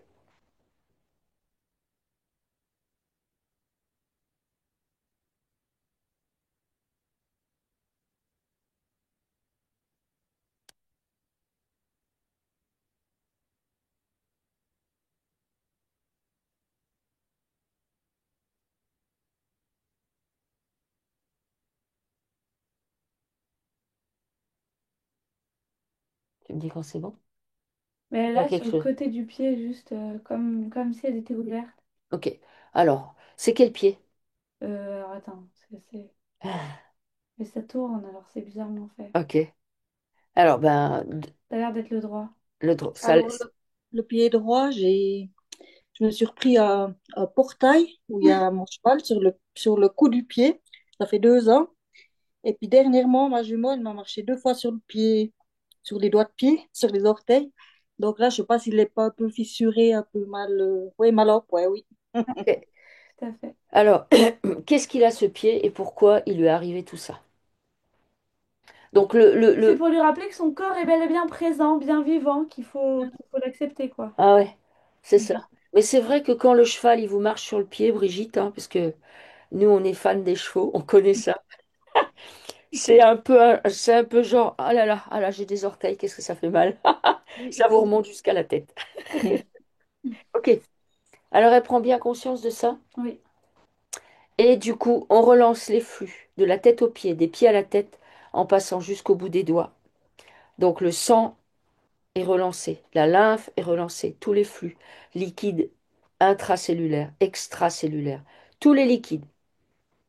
Tu me dis quand c'est bon? Mais Il y a là, quelque sur le chose. côté du pied, juste comme si elle était ouverte. Ok. Alors, c'est quel pied? Alors attends, mais ça tourne, alors c'est bizarrement fait. Ok. Alors, ben, Ça a l'air d'être le droit. ça, Alors, le pied droit, je me suis repris un portail où il y a mon cheval sur le cou du pied. Ça fait 2 ans. Et puis dernièrement, ma jument, elle m'a marché 2 fois sur le pied, sur les doigts de pied, sur les orteils. Donc là, je sais pas s'il est pas un peu fissuré, un peu mal. Oui, mal au ouais, oui. ok. Tout à fait. Alors, qu'est-ce qu'il a ce pied et pourquoi il lui est arrivé tout ça? Donc, C'est pour lui rappeler que son corps est bel et bien présent, bien vivant, qu'il faut l'accepter, quoi. Ah ouais, c'est ça. Mais c'est vrai que quand le cheval, il vous marche sur le pied, Brigitte, hein, parce que nous, on est fans des chevaux, on connaît ça. C'est un peu genre, ah là, j'ai des orteils, qu'est-ce que ça fait mal. Oui. Ça vous remonte jusqu'à la tête. Ok. Alors, elle prend bien conscience de ça. Oui, Et du coup, on relance les flux de la tête aux pieds, des pieds à la tête, en passant jusqu'au bout des doigts. Donc, le sang est relancé, la lymphe est relancée, tous les flux liquides intracellulaires, extracellulaires, tous les liquides,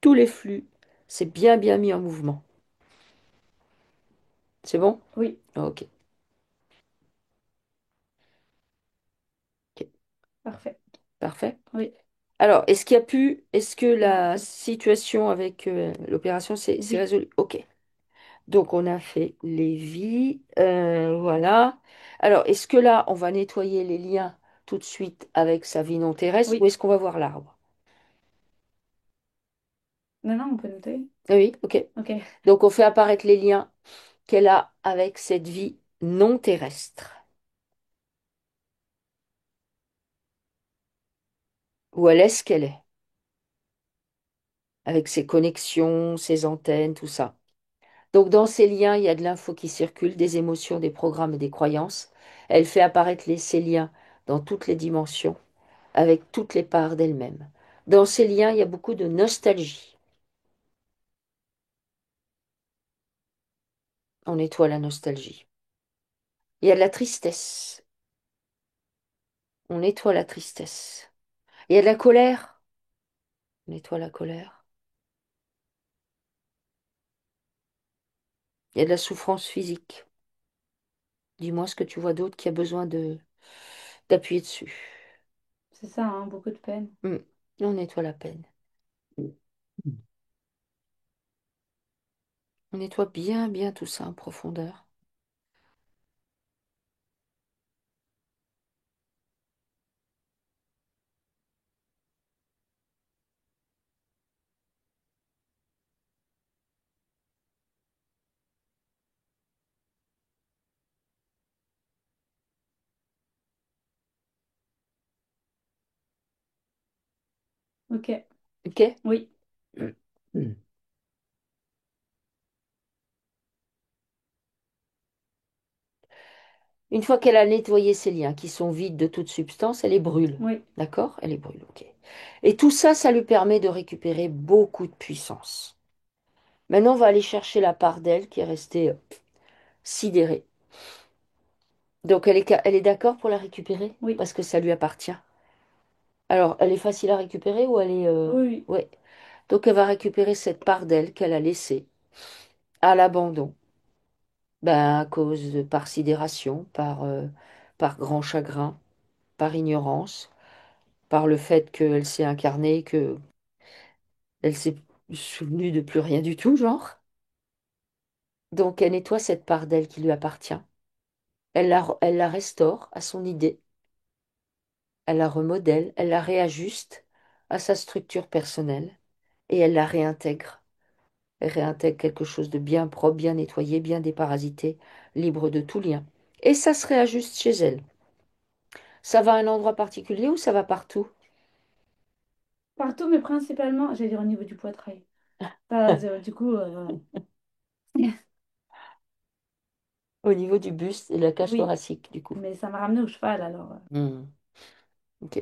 tous les flux, c'est bien bien mis en mouvement. C'est bon? oui. Ok. Parfait. Parfait. Oui. Alors, est-ce que la situation avec l'opération s'est Oui. résolue? Ok. Donc, on a fait les vies. Voilà. Alors, est-ce que là, on va nettoyer les liens tout de suite avec sa vie non terrestre ou Oui. est-ce qu'on va voir l'arbre? Non, non, on peut noter. Ah oui, ok. Ok. Donc, on fait apparaître les liens qu'elle a avec cette vie non terrestre. Où elle est ce qu'elle est, avec ses connexions, ses antennes, tout ça. Donc, dans ces liens, il y a de l'info qui circule, des émotions, des programmes et des croyances. Elle fait apparaître ces liens dans toutes les dimensions, avec toutes les parts d'elle-même. Dans ces liens, il y a beaucoup de nostalgie. On nettoie la nostalgie. Il y a de la tristesse. On nettoie la tristesse. Il y a de la colère. On nettoie la colère. Il y a de la souffrance physique. Dis-moi ce que tu vois d'autre qui a besoin de d'appuyer dessus. C'est ça, hein, beaucoup de peine. Hmm. On nettoie la peine. On nettoie bien, bien tout ça en profondeur. Ok. Ok? Oui. Hmm. Une fois qu'elle a nettoyé ces liens qui sont vides de toute substance, elle les brûle. Oui. D'accord? Elle les brûle, ok. Et tout ça, ça lui permet de récupérer beaucoup de puissance. Maintenant, on va aller chercher la part d'elle qui est restée sidérée. Donc, elle est d'accord pour la récupérer? Oui. Parce que ça lui appartient. Alors, elle est facile à récupérer ou elle est... Oui. Oui. Ouais. Donc, elle va récupérer cette part d'elle qu'elle a laissée à l'abandon. Ben, à cause par sidération, par grand chagrin, par ignorance, par le fait qu'elle s'est incarnée, que elle s'est souvenue de plus rien du tout, genre. Donc, elle nettoie cette part d'elle qui lui appartient. Elle la restaure à son idée, elle la remodèle, elle la réajuste à sa structure personnelle et elle la réintègre. Elle réintègre quelque chose de bien propre, bien nettoyé, bien déparasité, libre de tout lien. Et ça se réajuste chez elle. Ça va à un endroit particulier ou ça va partout? Partout, mais principalement, j'allais dire au niveau du poitrail. Pas, du coup, Au niveau du buste et de la cage oui. thoracique, du coup. Mais ça m'a ramené au cheval, alors. Hmm. Ok.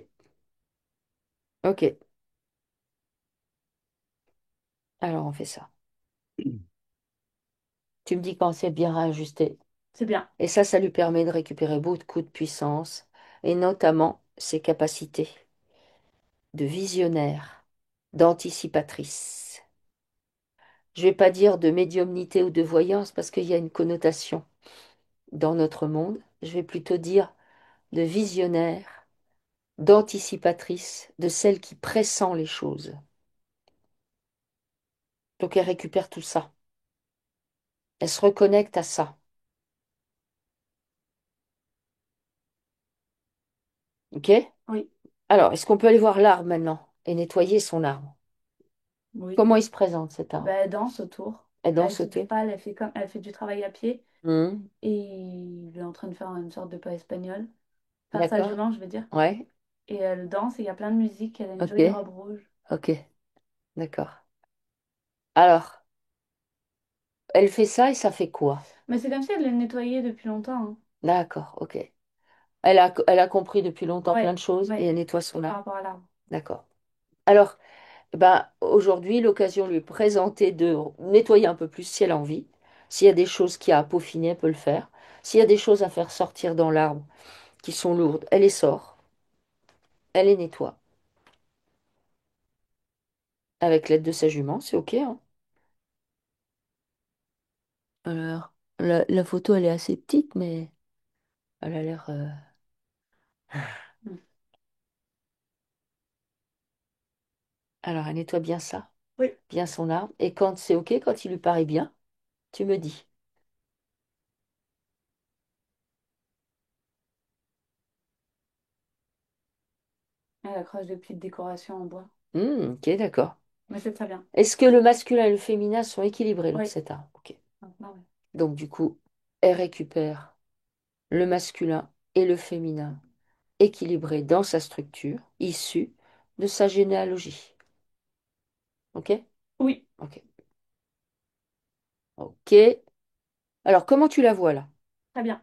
Ok. Alors on fait ça. Tu me dis quand c'est bien réajusté. C'est bien. Et ça lui permet de récupérer beaucoup de puissance, et notamment ses capacités de visionnaire, d'anticipatrice. Je vais pas dire de médiumnité ou de voyance parce qu'il y a une connotation dans notre monde. Je vais plutôt dire de visionnaire, d'anticipatrice, de celle qui pressent les choses. Donc elle récupère tout ça. Elle se reconnecte à ça. Ok? Oui. Alors, est-ce qu'on peut aller voir l'arbre maintenant et nettoyer son arbre? Oui. Comment il se présente cet arbre? Ben, elle danse autour. Elle Là, elle danse fait du autour. pas, elle fait du travail à pied. Hmm. Et il est en train de faire une sorte de pas espagnol. Faire sa D'accord. jument, je veux dire. Ouais. Et elle danse et il y a plein de musique. Elle a une Ok. jolie robe rouge. Ok. D'accord. Alors, elle fait ça et ça fait quoi? Mais c'est comme si elle l'a nettoyé depuis longtemps, hein. D'accord. Ok. Elle a compris depuis longtemps plein Ouais, de choses et ouais, elle nettoie son par arbre. rapport à l'arbre. D'accord. Alors, ben, aujourd'hui, l'occasion lui est présentée de nettoyer un peu plus si elle a envie. S'il y a des choses qu'il y a à peaufiner, elle peut le faire. S'il y a des choses à faire sortir dans l'arbre qui sont lourdes, elle les sort, elle les nettoie. Avec l'aide de sa jument, c'est OK, hein. Alors, la photo, elle est assez petite, mais elle a l'air... Mm. Alors, elle nettoie bien ça, Oui. bien son arbre. Et quand c'est OK, quand il lui paraît bien, tu me dis. Elle accroche des petites décorations en bois. OK, d'accord. Mais c'est très bien. Est-ce que le masculin et le féminin sont équilibrés dans Oui. cet arbre? OK. Maintenant, oui. Donc, du coup, elle récupère le masculin et le féminin équilibrés dans sa structure, issue de sa généalogie. OK? Oui, OK. OK. Alors, comment tu la vois là? très bien.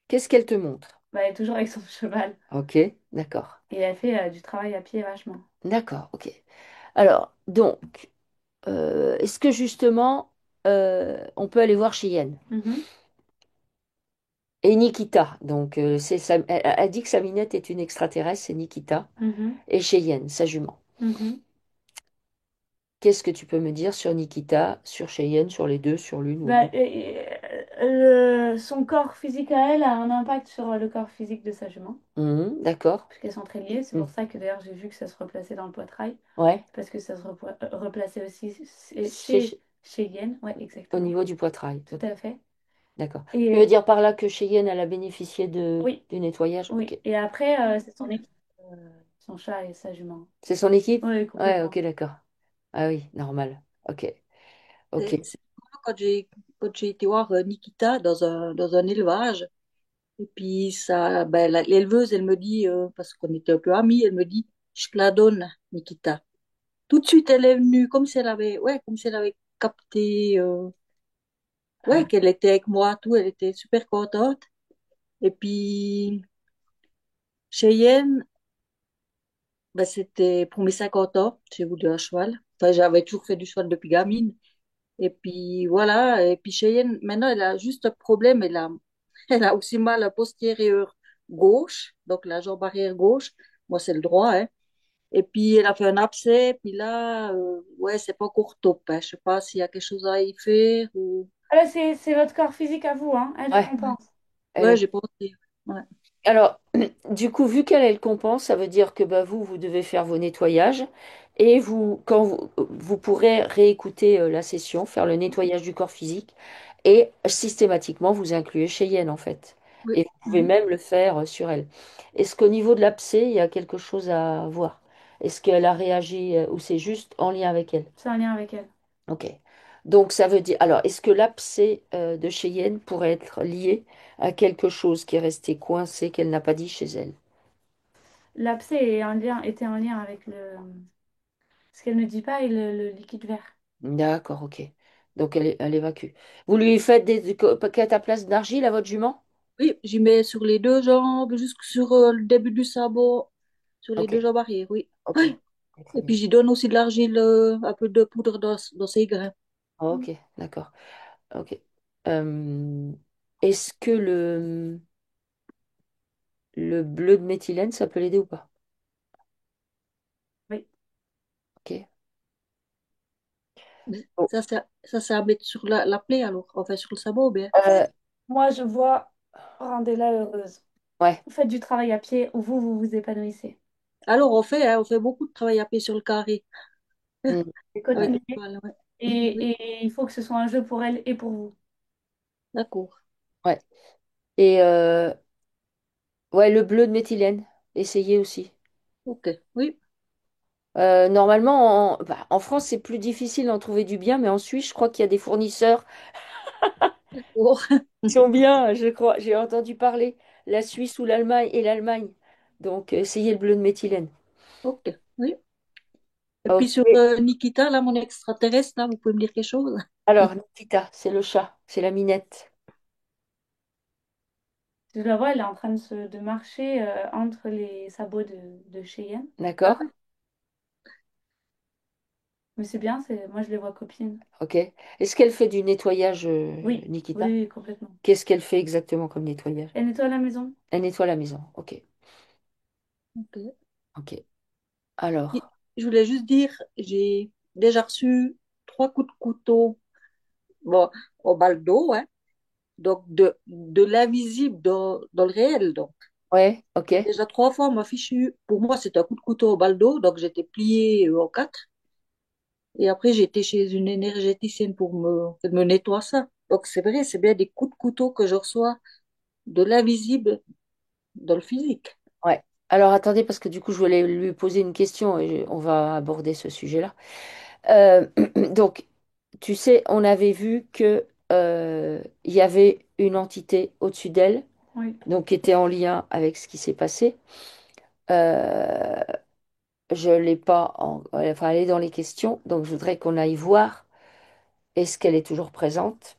Qu'est-ce qu'elle te montre? Bah, elle est toujours avec son cheval. OK, d'accord. Et elle fait du travail à pied vachement. D'accord, OK. Alors, donc, est-ce que justement, on peut aller voir Cheyenne? Mhm, Et Nikita, donc, elle dit que sa minette est une extraterrestre, c'est Nikita. mhm, Et Cheyenne, sa jument. mhm. Qu'est-ce que tu peux me dire sur Nikita, sur Cheyenne, sur les deux, sur l'une ou Bah, l'autre? son corps physique à elle a un impact sur le corps physique de sa jument. D'accord. Puisqu'elles sont très liées. C'est Mhm. pour ça que d'ailleurs j'ai vu que ça se replaçait dans le poitrail. Ouais. Parce que ça se replaçait aussi Chez- chez Yen. Ouais, Au exactement. niveau du poitrail. Tout à fait. D'accord. Tu veux Et dire par là que Cheyenne, elle a bénéficié oui, du nettoyage? oui. Ok. Et après, c'est son équipe, son chat et sa jument. C'est son équipe? Oui, Ouais, ok, complètement. d'accord. Ah oui, normal. Ok. Ok. C'est rigolo quand j'ai été voir Nikita dans un élevage. Et puis, ça, ben, l'éleveuse, elle me dit, parce qu'on était un peu amis, elle me dit, je te la donne, Nikita. Tout de suite, elle est venue, comme si elle avait, ouais, comme si elle avait capté, Ah, ouais, qu'elle était avec moi, tout, elle était super contente. Et puis, Cheyenne, ben, c'était pour mes 50 ans, j'ai voulu un cheval. Enfin, j'avais toujours fait du cheval depuis gamine. Et puis, voilà. Et puis, Cheyenne, maintenant, elle a juste un problème. Elle a aussi mal à postérieur gauche, donc la jambe arrière gauche. Moi, c'est le droit, hein. Et puis, elle a fait un abcès. Puis là, ouais, c'est pas encore top, hein. Je sais pas s'il y a quelque chose à y faire ou... Ah, là, c'est votre corps physique à vous, hein. Elle ouais. compense. Ouais, j'ai pensé. Ouais. Alors, du coup, vu qu'elle elle compense, ça veut dire que bah, vous devez faire vos nettoyages et vous pourrez réécouter la session, faire le nettoyage du corps physique et systématiquement vous incluez Cheyenne en fait. Oui. Et vous pouvez Mhm. même le faire sur elle. Est-ce qu'au niveau de l'abcès, il y a quelque chose à voir? Est-ce qu'elle a réagi ou c'est juste en lien avec elle? C'est un lien avec elle. Ok. Donc ça veut dire, alors est-ce que l'abcès de Cheyenne pourrait être lié à quelque chose qui est resté coincé qu'elle n'a pas dit chez elle? L'abcès était un lien avec ce qu'elle ne dit pas et le liquide vert. D'accord, ok. Donc elle évacue. Vous lui faites des paquets à place d'argile à votre jument? Oui, j'y mets sur les deux jambes, jusque sur le début du sabot, sur les Ok, deux jambes arrière, oui. ok. Oui. Ok, très Et bien. puis, j'y donne aussi de l'argile, un peu de poudre dans ses grains. Ok, d'accord. Ok. Euh, est-ce que le bleu de méthylène, ça peut l'aider ou pas? Oui. Ok. Oh. Ça, c'est à mettre sur la plaie, alors. Enfin, sur le sabot, bien. Moi, je vois Randella heureuse. Ouais. Vous faites du travail à pied ou vous vous épanouissez. Alors, hein, on fait beaucoup de travail à pied sur le carré, Hmm. Et avec Ouais. continuez. le cheval, ouais. Oui, Et il faut que ce soit un jeu pour elle et pour vous. d'accord. Ouais. Et ouais, le bleu de méthylène, essayez aussi. Ok, oui. Normalement, en France, c'est plus difficile d'en trouver du bien, mais en Suisse, je crois qu'il y a des fournisseurs Oh, qui sont bien, je crois. J'ai entendu parler la Suisse ou l'Allemagne et l'Allemagne. Donc, essayez le bleu de méthylène. ok, oui. Et puis, sur Ok. Nikita, là, mon extraterrestre, là, vous pouvez me dire quelque chose? Alors, Nikita, c'est le chat, c'est la minette. Je la vois, elle est en train de marcher entre les sabots de Cheyenne. Ah, D'accord? Mais c'est bien, moi je les vois copines. Ok. Est-ce qu'elle fait du nettoyage, Oui, oui, Nikita? oui, complètement. Qu'est-ce qu'elle fait exactement comme nettoyage? Elle nettoie la maison. Elle nettoie la maison. Ok. ok. Ok. Et Alors, je voulais juste dire, j'ai déjà reçu 3 coups de couteau, bon, au baldo, hein, donc de l'invisible dans le réel. Donc, ouais, ok. déjà 3 fois, on m'a fichu. Pour moi, c'était un coup de couteau au baldo, donc j'étais pliée en quatre. Et après, j'étais chez une énergéticienne pour qu'elle me nettoie ça. Donc, c'est vrai, c'est bien des coups de couteau que je reçois de l'invisible dans le physique. Ouais. Alors attendez, parce que du coup, je voulais lui poser une question et on va aborder ce sujet-là. Euh, donc, tu sais, on avait vu que il y avait une entité au-dessus d'elle, Oui, donc qui était en lien avec ce qui s'est passé. Euh, je l'ai pas, enfin, elle est dans les questions, donc je voudrais qu'on aille voir. Est-ce qu'elle est toujours présente?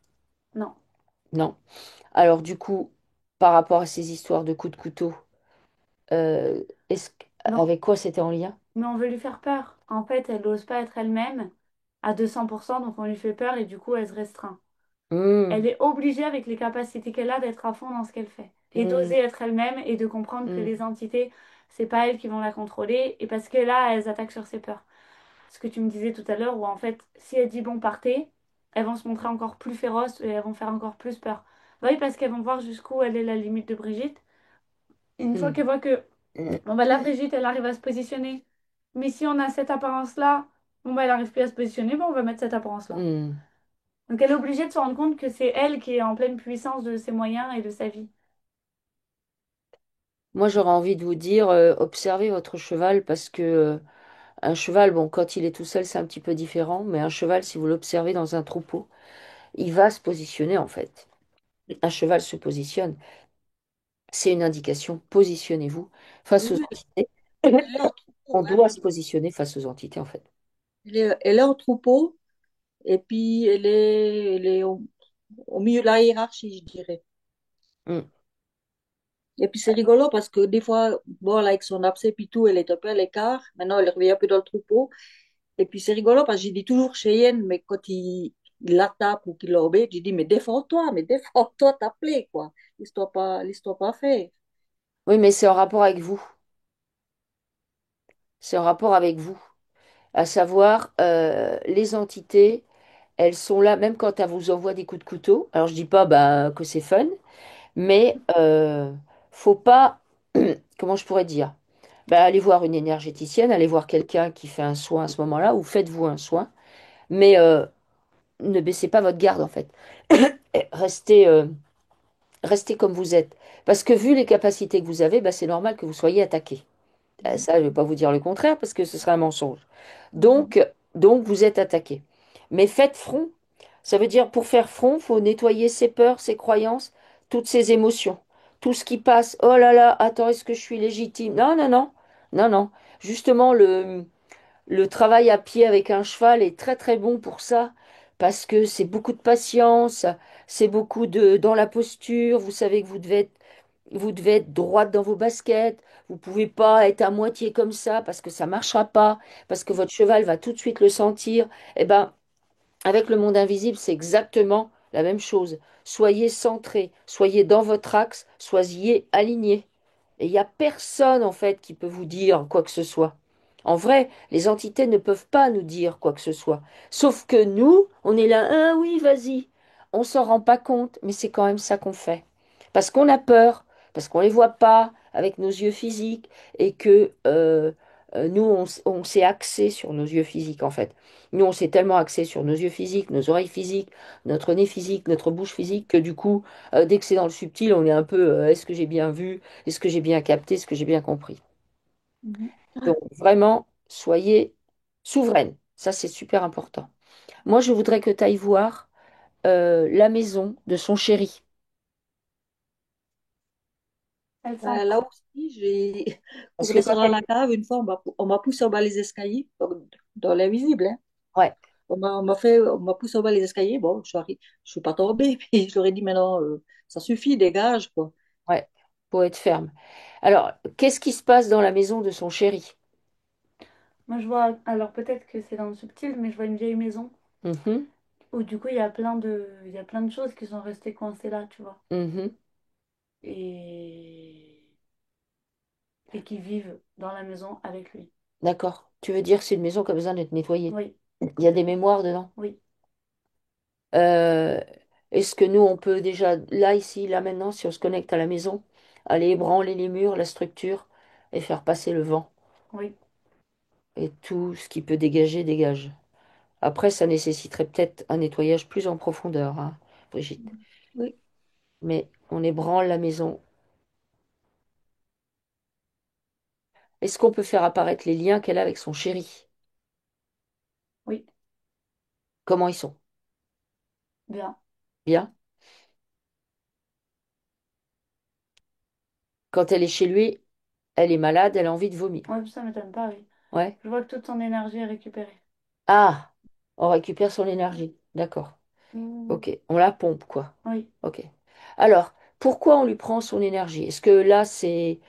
non, Non. Alors du coup, par rapport à ces histoires de coups de couteau, euh, est-ce, non. avec quoi c'était en lien? Mais on veut lui faire peur. En fait, elle n'ose pas être elle-même à 200%, donc on lui fait peur et du coup, elle se restreint. Hmm, Elle est obligée, avec les capacités qu'elle a, d'être à fond dans ce qu'elle fait. Et hmm, d'oser être elle-même et de comprendre que hmm, les entités, c'est pas elles qui vont la contrôler. Et parce que là, elles attaquent sur ses peurs. Ce que tu me disais tout à l'heure, où en fait, si elle dit bon, partez, elles vont se montrer encore plus féroces et elles vont faire encore plus peur. Oui, parce qu'elles vont voir jusqu'où elle est la limite de Brigitte. Une fois hmm, qu'elles voient que hmm, bon, bah, la Brigitte, elle arrive à se positionner. Mais si on a cette apparence-là, bon, bah, elle n'arrive plus à se positionner, bah, on va mettre cette apparence-là. hmm. Donc elle est obligée de se rendre compte que c'est elle qui est en pleine puissance de ses moyens et de sa vie. Moi, j'aurais envie de vous dire, observez votre cheval parce que un cheval, bon, quand il est tout seul, c'est un petit peu différent, mais un cheval, si vous l'observez dans un troupeau, il va se positionner en fait. Un cheval se positionne. C'est une indication. Positionnez-vous Oui, face aux oui, entités. elle est en troupeau, On hein. doit se positionner face aux entités en fait. Elle est en troupeau et puis elle est au milieu de la hiérarchie, je dirais. Hmm, Et puis c'est rigolo parce que des fois, bon, là, avec son abcès puis tout, elle est un peu à l'écart. Maintenant, elle revient un peu dans le troupeau. Et puis c'est rigolo parce que j'ai dit toujours Cheyenne, mais quand il la tape ou qu'il l'embête, j'ai dit, mais défends-toi, t'appeler, quoi. L'histoire pas fait. oui, mais c'est en rapport avec vous. C'est en rapport avec vous. À savoir, les entités, elles sont là même quand elles vous envoient des coups de couteau. Alors je dis pas bah, que c'est fun, mais faut pas, comment je pourrais dire? Bah, allez voir une énergéticienne, allez voir quelqu'un qui fait un soin à ce moment-là, ou faites-vous un soin, mais ne baissez pas votre garde en fait. Restez, restez comme vous êtes. Parce que vu les capacités que vous avez, bah, c'est normal que vous soyez attaqué. Mhm, Ça, je ne vais pas vous dire le contraire parce que ce serait un mensonge. mhm, Donc, donc vous êtes attaqué. Mais faites front. Ça veut dire pour faire front, il faut nettoyer ses peurs, ses croyances, toutes ses émotions. Tout ce qui passe. Oh là là, attends, est-ce que je suis légitime? Non, non, non. Non, non. Justement, le travail à pied avec un cheval est très très bon pour ça. Parce que c'est beaucoup de patience, c'est beaucoup de dans la posture. Vous savez que vous devez être droite dans vos baskets. Vous pouvez pas être à moitié comme ça parce que ça marchera pas, parce que votre cheval va tout de suite le sentir. Eh ben, avec le monde invisible, c'est exactement la même chose. Soyez centré, soyez dans votre axe, soyez aligné. Et il n'y a personne en fait qui peut vous dire quoi que ce soit. En vrai, les entités ne peuvent pas nous dire quoi que ce soit. Sauf que nous, on est là, ah oui, vas-y. On s'en rend pas compte, mais c'est quand même ça qu'on fait. Parce qu'on a peur, parce qu'on ne les voit pas avec nos yeux physiques et que nous, on s'est axé sur nos yeux physiques en fait. Nous, on s'est tellement axé sur nos yeux physiques, nos oreilles physiques, notre nez physique, notre bouche physique, que du coup, dès que c'est dans le subtil, on est un peu est-ce que j'ai bien vu? Est-ce que j'ai bien capté? Est-ce que j'ai bien compris? mhm. Donc, vraiment, soyez souveraine. Ça, c'est super important. Moi, je voudrais que tu ailles voir la maison de son chéri. Elle sent Là quoi? aussi, j'ai, Parce pour que quand descendre à elle... la cave, une fois, on m'a poussé en bas les escaliers, dans l'invisible, hein. Ouais, On m'a poussé en bas les escaliers. Bon, je suis pas tombée. Puis je leur ai dit, maintenant, ça suffit, dégage, quoi. ouais, pour être ferme. Alors, qu'est-ce qui se passe dans la maison de son chéri? Moi, je vois, alors peut-être que c'est dans le subtil, mais je vois une vieille maison Mhm, où du coup, il y a plein de choses qui sont restées coincées là, tu vois. mhm. Et, et qui vivent dans la maison avec lui. D'accord. Tu veux dire que c'est une maison qui a besoin d'être nettoyée? Oui, Il y a des mémoires dedans? oui, Euh, est-ce que nous, on peut déjà, là, ici, là, maintenant, si on se connecte à la maison, aller ébranler les murs, la structure et faire passer le vent? oui. Et tout ce qui peut dégager, dégage. Après, ça nécessiterait peut-être un nettoyage plus en profondeur, hein, Brigitte. Oui, Mais on ébranle la maison. Est-ce qu'on peut faire apparaître les liens qu'elle a avec son chéri? Oui, Comment ils sont? bien. Bien. Quand elle est chez lui, elle est malade, elle a envie de vomir. Ouais, ça m'étonne pas, oui. Ouais. Je vois que toute son énergie est récupérée. Ah, on récupère son énergie. D'accord. Mm, Ok. On la pompe, quoi. oui, Ok. Alors, pourquoi on lui prend son énergie? Est-ce que là,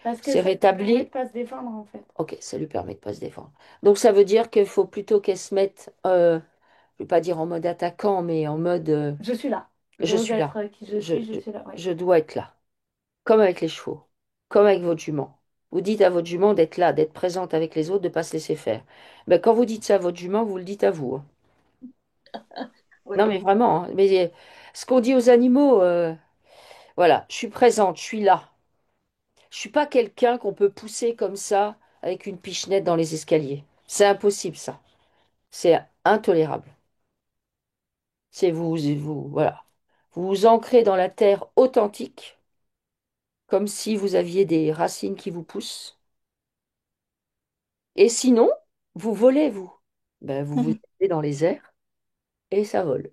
parce que c'est ça lui permet de rétabli? pas se défendre en fait. Ok, ça lui permet de pas se défendre. Donc, ça veut dire qu'il faut plutôt qu'elle se mette, je vais pas dire en mode attaquant, mais en mode Je suis là. je J'ose suis là. être qui je Je, suis, je je, suis là. Oui. je dois être là. Comme avec les chevaux, comme avec votre jument. Vous dites à votre jument d'être là, d'être présente avec les autres, de ne pas se laisser faire. Ben, quand vous dites ça à votre jument, vous le dites à vous, hein. Non, oui. mais vraiment, hein. Mais ce qu'on dit aux animaux, voilà, je suis présente, je suis là. Je suis pas quelqu'un qu'on peut pousser comme ça avec une pichenette dans les escaliers. C'est impossible, ça. C'est intolérable. C'est voilà. Vous vous ancrez dans la terre authentique, comme si vous aviez des racines qui vous poussent. Et sinon, vous volez, vous. Ben, vous vous élevez dans les airs et ça vole.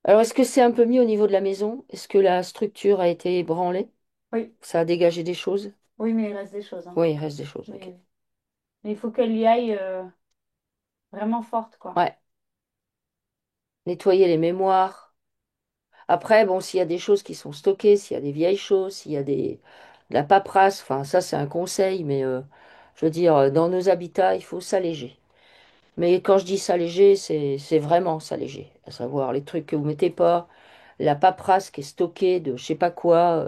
Alors, est-ce que c'est un peu mis au niveau de la maison? Est-ce que la structure a été ébranlée? Oui, Ça a dégagé des choses? oui, mais il reste des choses, hein. Oui, il reste des choses, Oui, ok. oui. Mais il faut qu'elle y aille vraiment forte, quoi. Ouais, nettoyer les mémoires. Après, bon, s'il y a des choses qui sont stockées, s'il y a des vieilles choses, s'il y a de la paperasse, enfin, ça, c'est un conseil, mais je veux dire, dans nos habitats, il faut s'alléger. Mais quand je dis s'alléger, c'est vraiment s'alléger. À savoir les trucs que vous mettez pas, la paperasse qui est stockée de je sais pas quoi,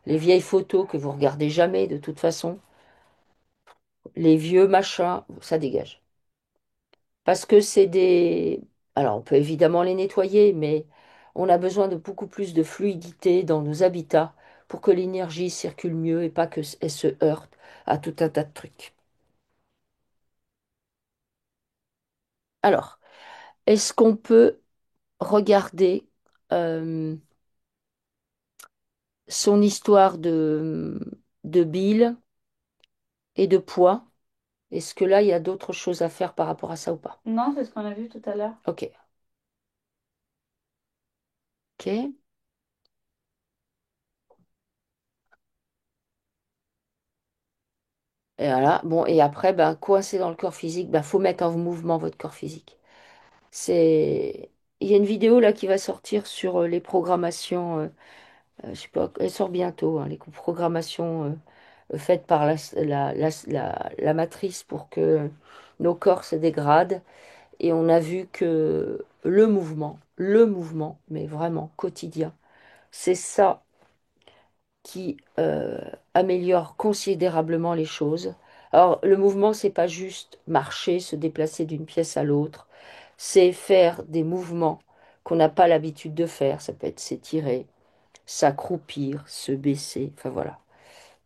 les vieilles photos que vous regardez jamais de toute façon, les vieux machins, ça dégage. Parce que c'est des... Alors on peut évidemment les nettoyer, mais on a besoin de beaucoup plus de fluidité dans nos habitats pour que l'énergie circule mieux et pas qu'elle se heurte à tout un tas de trucs. Alors, est-ce qu'on peut regarder son histoire de bile et de poids? Est-ce que là, il y a d'autres choses à faire par rapport à ça ou pas? Non, c'est ce qu'on a vu tout à l'heure. Ok. Ok. Et voilà. Bon, et après, ben, coincé dans le corps physique, ben, faut mettre en mouvement votre corps physique. C'est... Il y a une vidéo là qui va sortir sur les programmations, je sais pas, elle sort bientôt, hein, les programmations faites par la matrice pour que nos corps se dégradent. Et on a vu que le mouvement, mais vraiment quotidien, c'est ça qui améliore considérablement les choses. Alors, le mouvement, c'est pas juste marcher, se déplacer d'une pièce à l'autre, c'est faire des mouvements qu'on n'a pas l'habitude de faire. Ça peut être s'étirer, s'accroupir, se baisser, enfin voilà.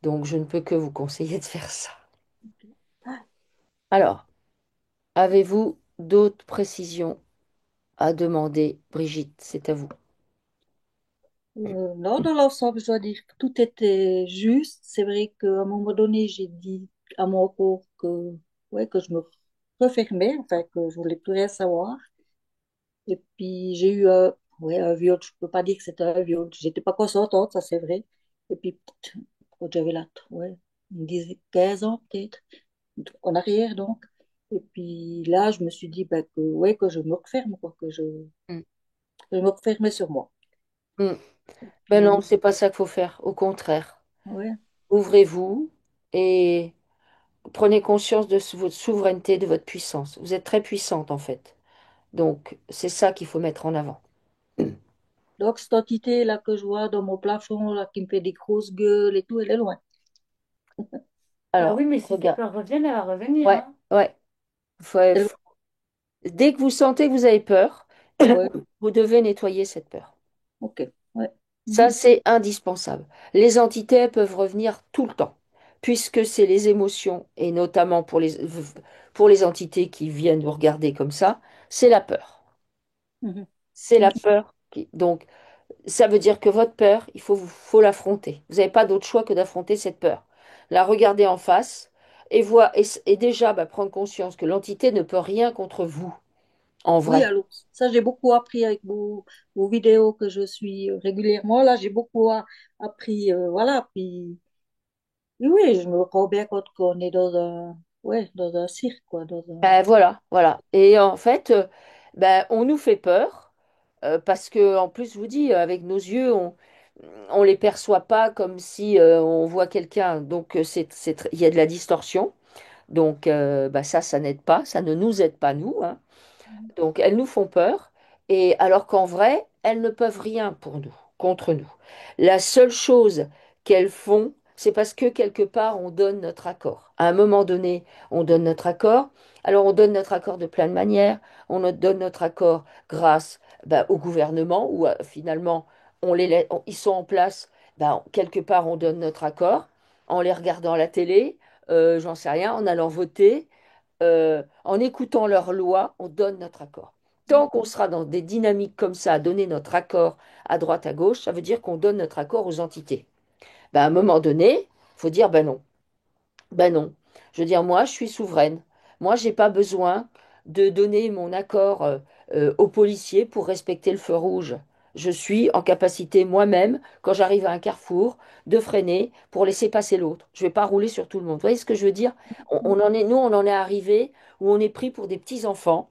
Donc, je ne peux que vous conseiller de faire ça. Alors, avez-vous d'autres précisions à demander, Brigitte? C'est à vous. Non, dans l'ensemble, je dois dire que tout était juste. C'est vrai qu'à un moment donné, j'ai dit à mon corps que, ouais, que je me refermais, enfin, que je voulais plus rien savoir. Et puis, j'ai eu ouais, un viol. Je peux pas dire que c'était un viol. J'étais pas consentante, ça c'est vrai. Et puis, quand j'avais là, ouais, une dizaine, 15 ans peut-être, en arrière donc. Et puis là, je me suis dit ben, que, ouais, que je me referme, quoi, Mm. que je me refermais sur moi. Mm. Ben non, Puis, c'est pas ça qu'il faut faire. Au contraire, ouais. ouvrez-vous et prenez conscience de votre souveraineté, de votre puissance. Vous êtes très puissante en fait. Donc, c'est ça qu'il faut mettre en avant. Donc, cette entité là que je vois dans mon plafond, là, qui me fait des grosses gueules et tout, elle est loin. Alors, Oui, mais si ces regarde. peurs reviennent, elle va revenir, Ouais, hein. ouais. Elle- Dès que vous sentez que vous avez peur, ouais, vous devez nettoyer cette peur. ok. Ouais. Ça, Mhm. c'est indispensable. Les entités elles peuvent revenir tout le temps. puisque c'est les émotions, et notamment pour les entités qui viennent nous regarder comme ça, c'est la peur. Mhm. C'est la Ok. peur. Donc, ça veut dire que votre peur, faut l'affronter. Vous n'avez pas d'autre choix que d'affronter cette peur. La regarder en face et déjà bah, prendre conscience que l'entité ne peut rien contre vous, en Oui, vrai. alors ça, j'ai beaucoup appris avec vos vidéos que je suis régulièrement. Là, j'ai beaucoup appris, voilà. Puis, oui, je me rends bien compte qu'on est ouais, dans un cirque, quoi, dans un... Ben voilà, voilà. Et en fait, ben, on nous fait peur parce que, en plus, je vous dis, avec nos yeux, on les perçoit pas comme si on voit quelqu'un. Donc, il y a de la distorsion. Donc, ben, ça n'aide pas, ça ne nous aide pas, nous, hein. Donc, elles nous font peur, et alors qu'en vrai, elles ne peuvent rien pour nous, contre nous. La seule chose qu'elles font, c'est parce que quelque part, on donne notre accord. À un moment donné, on donne notre accord. Alors, on donne notre accord de plein de manières. Donne notre accord grâce bah, au gouvernement, où finalement, ils sont en place. Bah, quelque part, on donne notre accord en les regardant à la télé, j'en sais rien, en allant voter en écoutant leurs lois, on donne notre accord. Tant qu'on sera dans des dynamiques comme ça, à donner notre accord à droite, à gauche, ça veut dire qu'on donne notre accord aux entités. Ben, à un moment donné, il faut dire ben non. Ben non. Je veux dire, moi, je suis souveraine. Moi, j'ai pas besoin de donner mon accord aux policiers pour respecter le feu rouge. Je suis en capacité moi-même, quand j'arrive à un carrefour, de freiner pour laisser passer l'autre. Je vais pas rouler sur tout le monde. Vous voyez ce que je veux dire? Nous, on en est arrivé où on est pris pour des petits enfants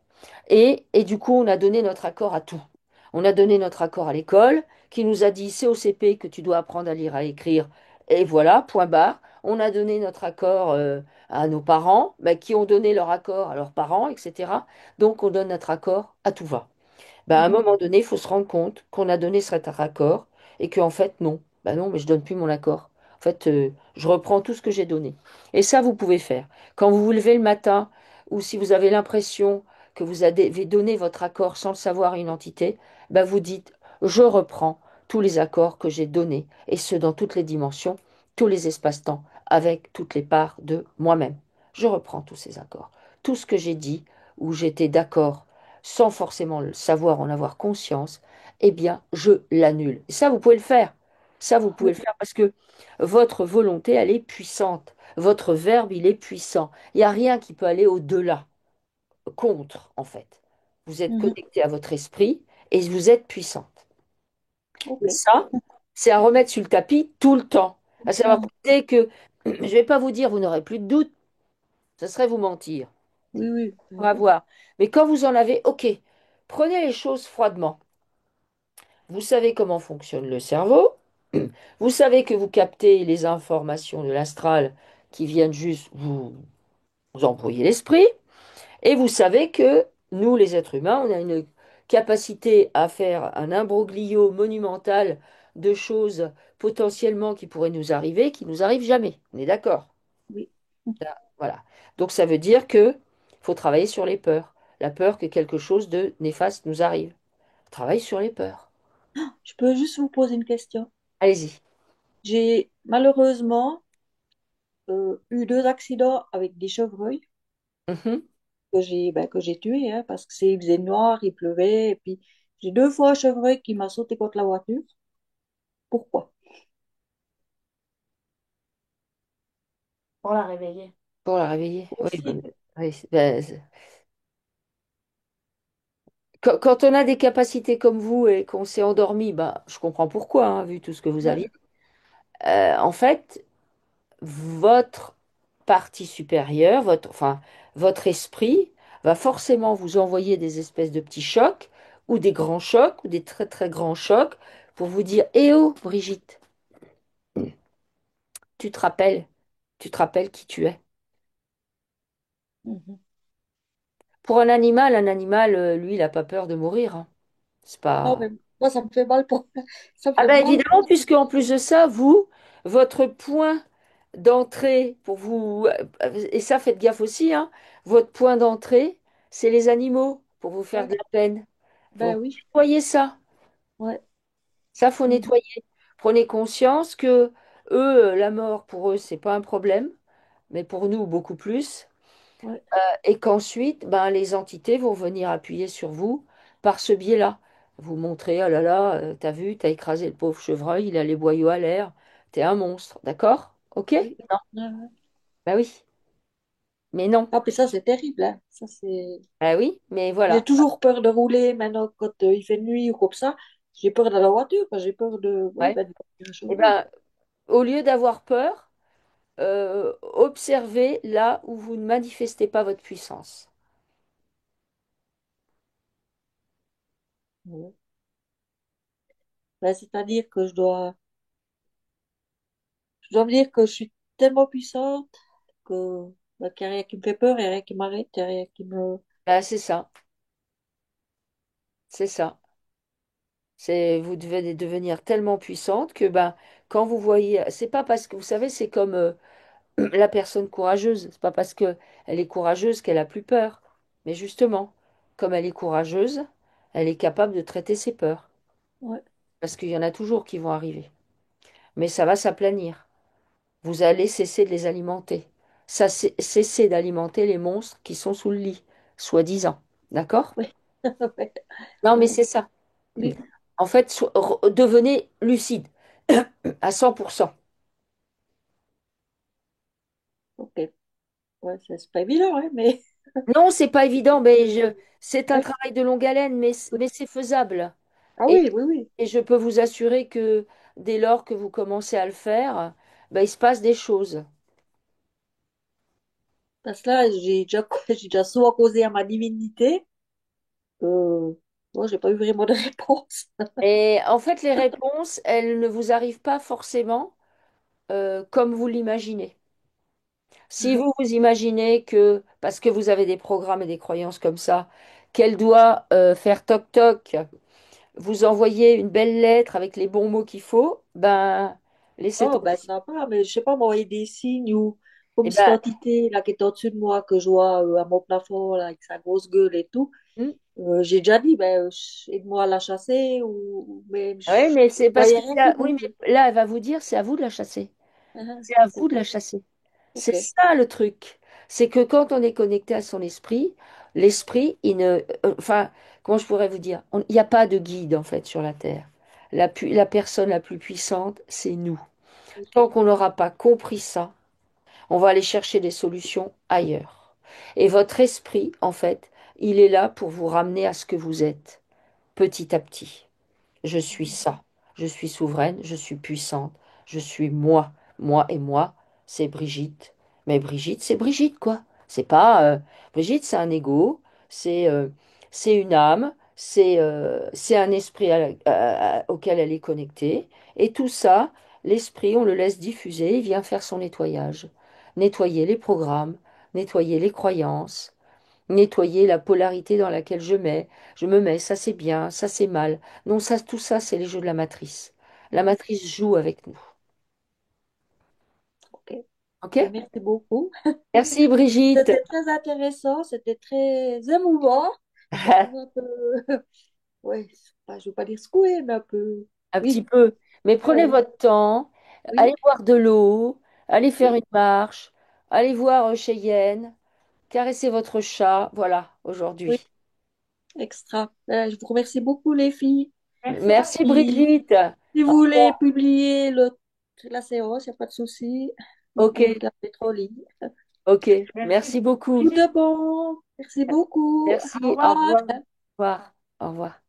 et du coup, on a donné notre accord à tout. On a donné notre accord à l'école qui nous a dit c'est au CP que tu dois apprendre à lire, à écrire. Et voilà, point barre. On a donné notre accord à nos parents, bah, qui ont donné leur accord à leurs parents, etc. Donc on donne notre accord à tout va. Bah, à un Mhm. moment donné, il faut se rendre compte qu'on a donné cet accord et qu'en fait, non. Bah non, mais je donne plus mon accord. En fait, je reprends tout ce que j'ai donné. Et ça, vous pouvez faire. Quand vous vous levez le matin ou si vous avez l'impression que vous avez donné votre accord sans le savoir à une entité, bah vous dites, je reprends tous les accords que j'ai donnés, et ce dans toutes les dimensions, tous les espaces-temps, avec toutes les parts de moi-même. Je reprends tous ces accords. Tout ce que j'ai dit, où j'étais d'accord sans forcément le savoir, en avoir conscience, eh bien, je l'annule. Et ça, vous pouvez le faire. Ça, vous pouvez Oui. le faire parce que votre volonté, elle est puissante. Votre verbe, il est puissant. Il n'y a rien qui peut aller au-delà, contre, en fait. Vous êtes Mhm. connecté à votre esprit et vous êtes puissante. Ok. Et ça, c'est à remettre sur le tapis tout le temps. À savoir, Mhm. dès que, je ne vais pas vous dire, vous n'aurez plus de doute, ce serait vous mentir. Oui, oui. On va voir. Mais quand vous en avez, ok, prenez les choses froidement. Vous savez comment fonctionne le cerveau. Vous savez que vous captez les informations de l'astral qui viennent juste vous embrouiller l'esprit. Et vous savez que nous, les êtres humains, on a une capacité à faire un imbroglio monumental de choses potentiellement qui pourraient nous arriver, qui nous arrivent jamais. On est d'accord? Oui. Voilà. Donc ça veut dire que faut travailler sur les peurs. La peur que quelque chose de néfaste nous arrive. Travaille sur les peurs. Je peux juste vous poser une question. Allez-y. J'ai malheureusement eu deux accidents avec des chevreuils Mhm. que j'ai tués, hein, parce que il faisait noir, il pleuvait, et puis j'ai deux fois un chevreuil qui m'a sauté contre la voiture. Pourquoi? Pour la réveiller. Pour la réveiller. Oui, Aussi. oui, quand on a des capacités comme vous et qu'on s'est endormi, bah, je comprends pourquoi, hein, vu tout ce que vous Ouais. aviez. En fait, votre partie supérieure, votre esprit va forcément vous envoyer des espèces de petits chocs ou des grands chocs ou des très très grands chocs pour vous dire, eh oh, Brigitte, tu te rappelles, tu te rappelles qui tu es. Mhm. Pour un animal, lui, il n'a pas peur de mourir, hein. C'est Non, pas. mais moi, ça me fait mal pour... ça me Ah fait ben mal évidemment, puisque en plus de ça, vous, votre point d'entrée pour vous, et ça faites gaffe aussi, hein, votre point d'entrée, c'est les animaux pour vous faire Ouais. de la peine. Faut Ben oui. nettoyer ça. Ouais. Ça, faut Mhm. nettoyer. Prenez conscience que Eux, la mort, pour eux, c'est pas un problème, mais pour nous, beaucoup plus. Ouais, Et qu'ensuite, ben, les entités vont venir appuyer sur vous par ce biais-là. Vous montrer, oh là là, t'as vu, t'as écrasé le pauvre chevreuil, il a les boyaux à l'air, t'es un monstre, d'accord? Ok? oui. Non. Ouais, ouais. Bah oui, mais non. Ah, puis ça, c'est terrible, hein. Ça, c'est... Bah oui, mais J'ai voilà. toujours peur de rouler maintenant quand il fait nuit ou comme ça. J'ai peur de la voiture, quoi. J'ai peur de... Ouais, Ouais. ben, de Et chevreuil. ben, au lieu d'avoir peur, observez là où vous ne manifestez pas votre puissance. Ouais. Ben, c'est-à-dire que je dois me dire que je suis tellement puissante que ben, qu'il n'y a rien qui me fait peur, il n'y a rien qui m'arrête, il n'y a rien qui me... Bah, c'est ça, c'est ça. C'est, vous devez devenir tellement puissante que ben, quand vous voyez, c'est pas parce que vous savez, c'est comme la personne courageuse. C'est pas parce que elle est courageuse qu'elle a plus peur. Mais justement, comme elle est courageuse, elle est capable de traiter ses peurs. Ouais, Parce qu'il y en a toujours qui vont arriver. Mais ça va s'aplanir. Vous allez cesser de les alimenter. Ça, cesser d'alimenter les monstres qui sont sous le lit, soi-disant. D'accord? ouais, ouais, Non, mais ouais. c'est ça. Oui, En fait, devenez lucide à 100%. ok. Ouais, c'est pas évident, hein, mais... Non, c'est pas évident, mais c'est un Ouais. travail de longue haleine, mais c'est faisable. Ah Et, oui, oui, oui. et je peux vous assurer que dès lors que vous commencez à le faire, ben, il se passe des choses. Parce que là, j'ai déjà souvent causé à ma divinité. Moi, j'ai pas eu vraiment de réponse. Et en fait, les réponses, elles ne vous arrivent pas forcément comme vous l'imaginez. Si Ouais. vous vous imaginez que, parce que vous avez des programmes et des croyances comme ça, qu'elle doit faire toc toc, vous envoyer une belle lettre avec les bons mots qu'il faut, ben laissez Oh, tomber. ben ça va, mais je sais pas, m'envoyer des signes ou comme Eh cette ben, entité là qui est au-dessus de moi que je vois à mon plafond là, avec sa grosse gueule et tout. hmm, J'ai déjà dit, ben, aide-moi à la chasser mais ouais, je mais c'est parce voyais que rien qui oui, bouge. mais là, elle va vous dire, c'est à vous de la chasser. C'est à vous de Ok, la chasser. C'est ok, ça le truc. C'est que quand on est connecté à son esprit, l'esprit, il ne, enfin, comment je pourrais vous dire, il n'y a pas de guide en fait sur la terre. La personne la plus puissante, c'est nous. Tant qu'on n'aura pas compris ça, on va aller chercher des solutions ailleurs. Et votre esprit, en fait, il est là pour vous ramener à ce que vous êtes, petit à petit. Je suis ça. Je suis souveraine, je suis puissante, je suis moi. Moi et moi, c'est Brigitte. Mais Brigitte, c'est Brigitte, quoi. C'est pas. Brigitte, c'est un ego, c'est c'est une âme, c'est un esprit auquel elle est connectée. Et tout ça, l'esprit, on le laisse diffuser, il vient faire son nettoyage. Nettoyer les programmes, nettoyer les croyances, nettoyer la polarité dans laquelle je me mets, ça c'est bien, ça c'est mal. Non, ça, tout ça, c'est les jeux de la matrice. La matrice joue avec nous. ok. OK? Ben, merci beaucoup. Merci Brigitte. C'était très intéressant, c'était très émouvant. Ça m'a un peu, ouais, je veux pas dire secoué, mais un peu, Un petit oui, peu. Mais ah prenez oui, votre temps, allez oui, boire de l'eau, allez faire oui, une marche, allez voir Cheyenne, caressez votre chat. Voilà, oui, aujourd'hui. extra. Je vous remercie beaucoup, les filles. Merci à Merci vous. Si, Brigitte. si vous voulez publier la séance, il n'y a pas de souci. Vous OK, pouvez me garder trop ligne. OK. Merci. Merci beaucoup. Tout de bon. Merci beaucoup. Merci. Au Au revoir. revoir. Au revoir. Au revoir.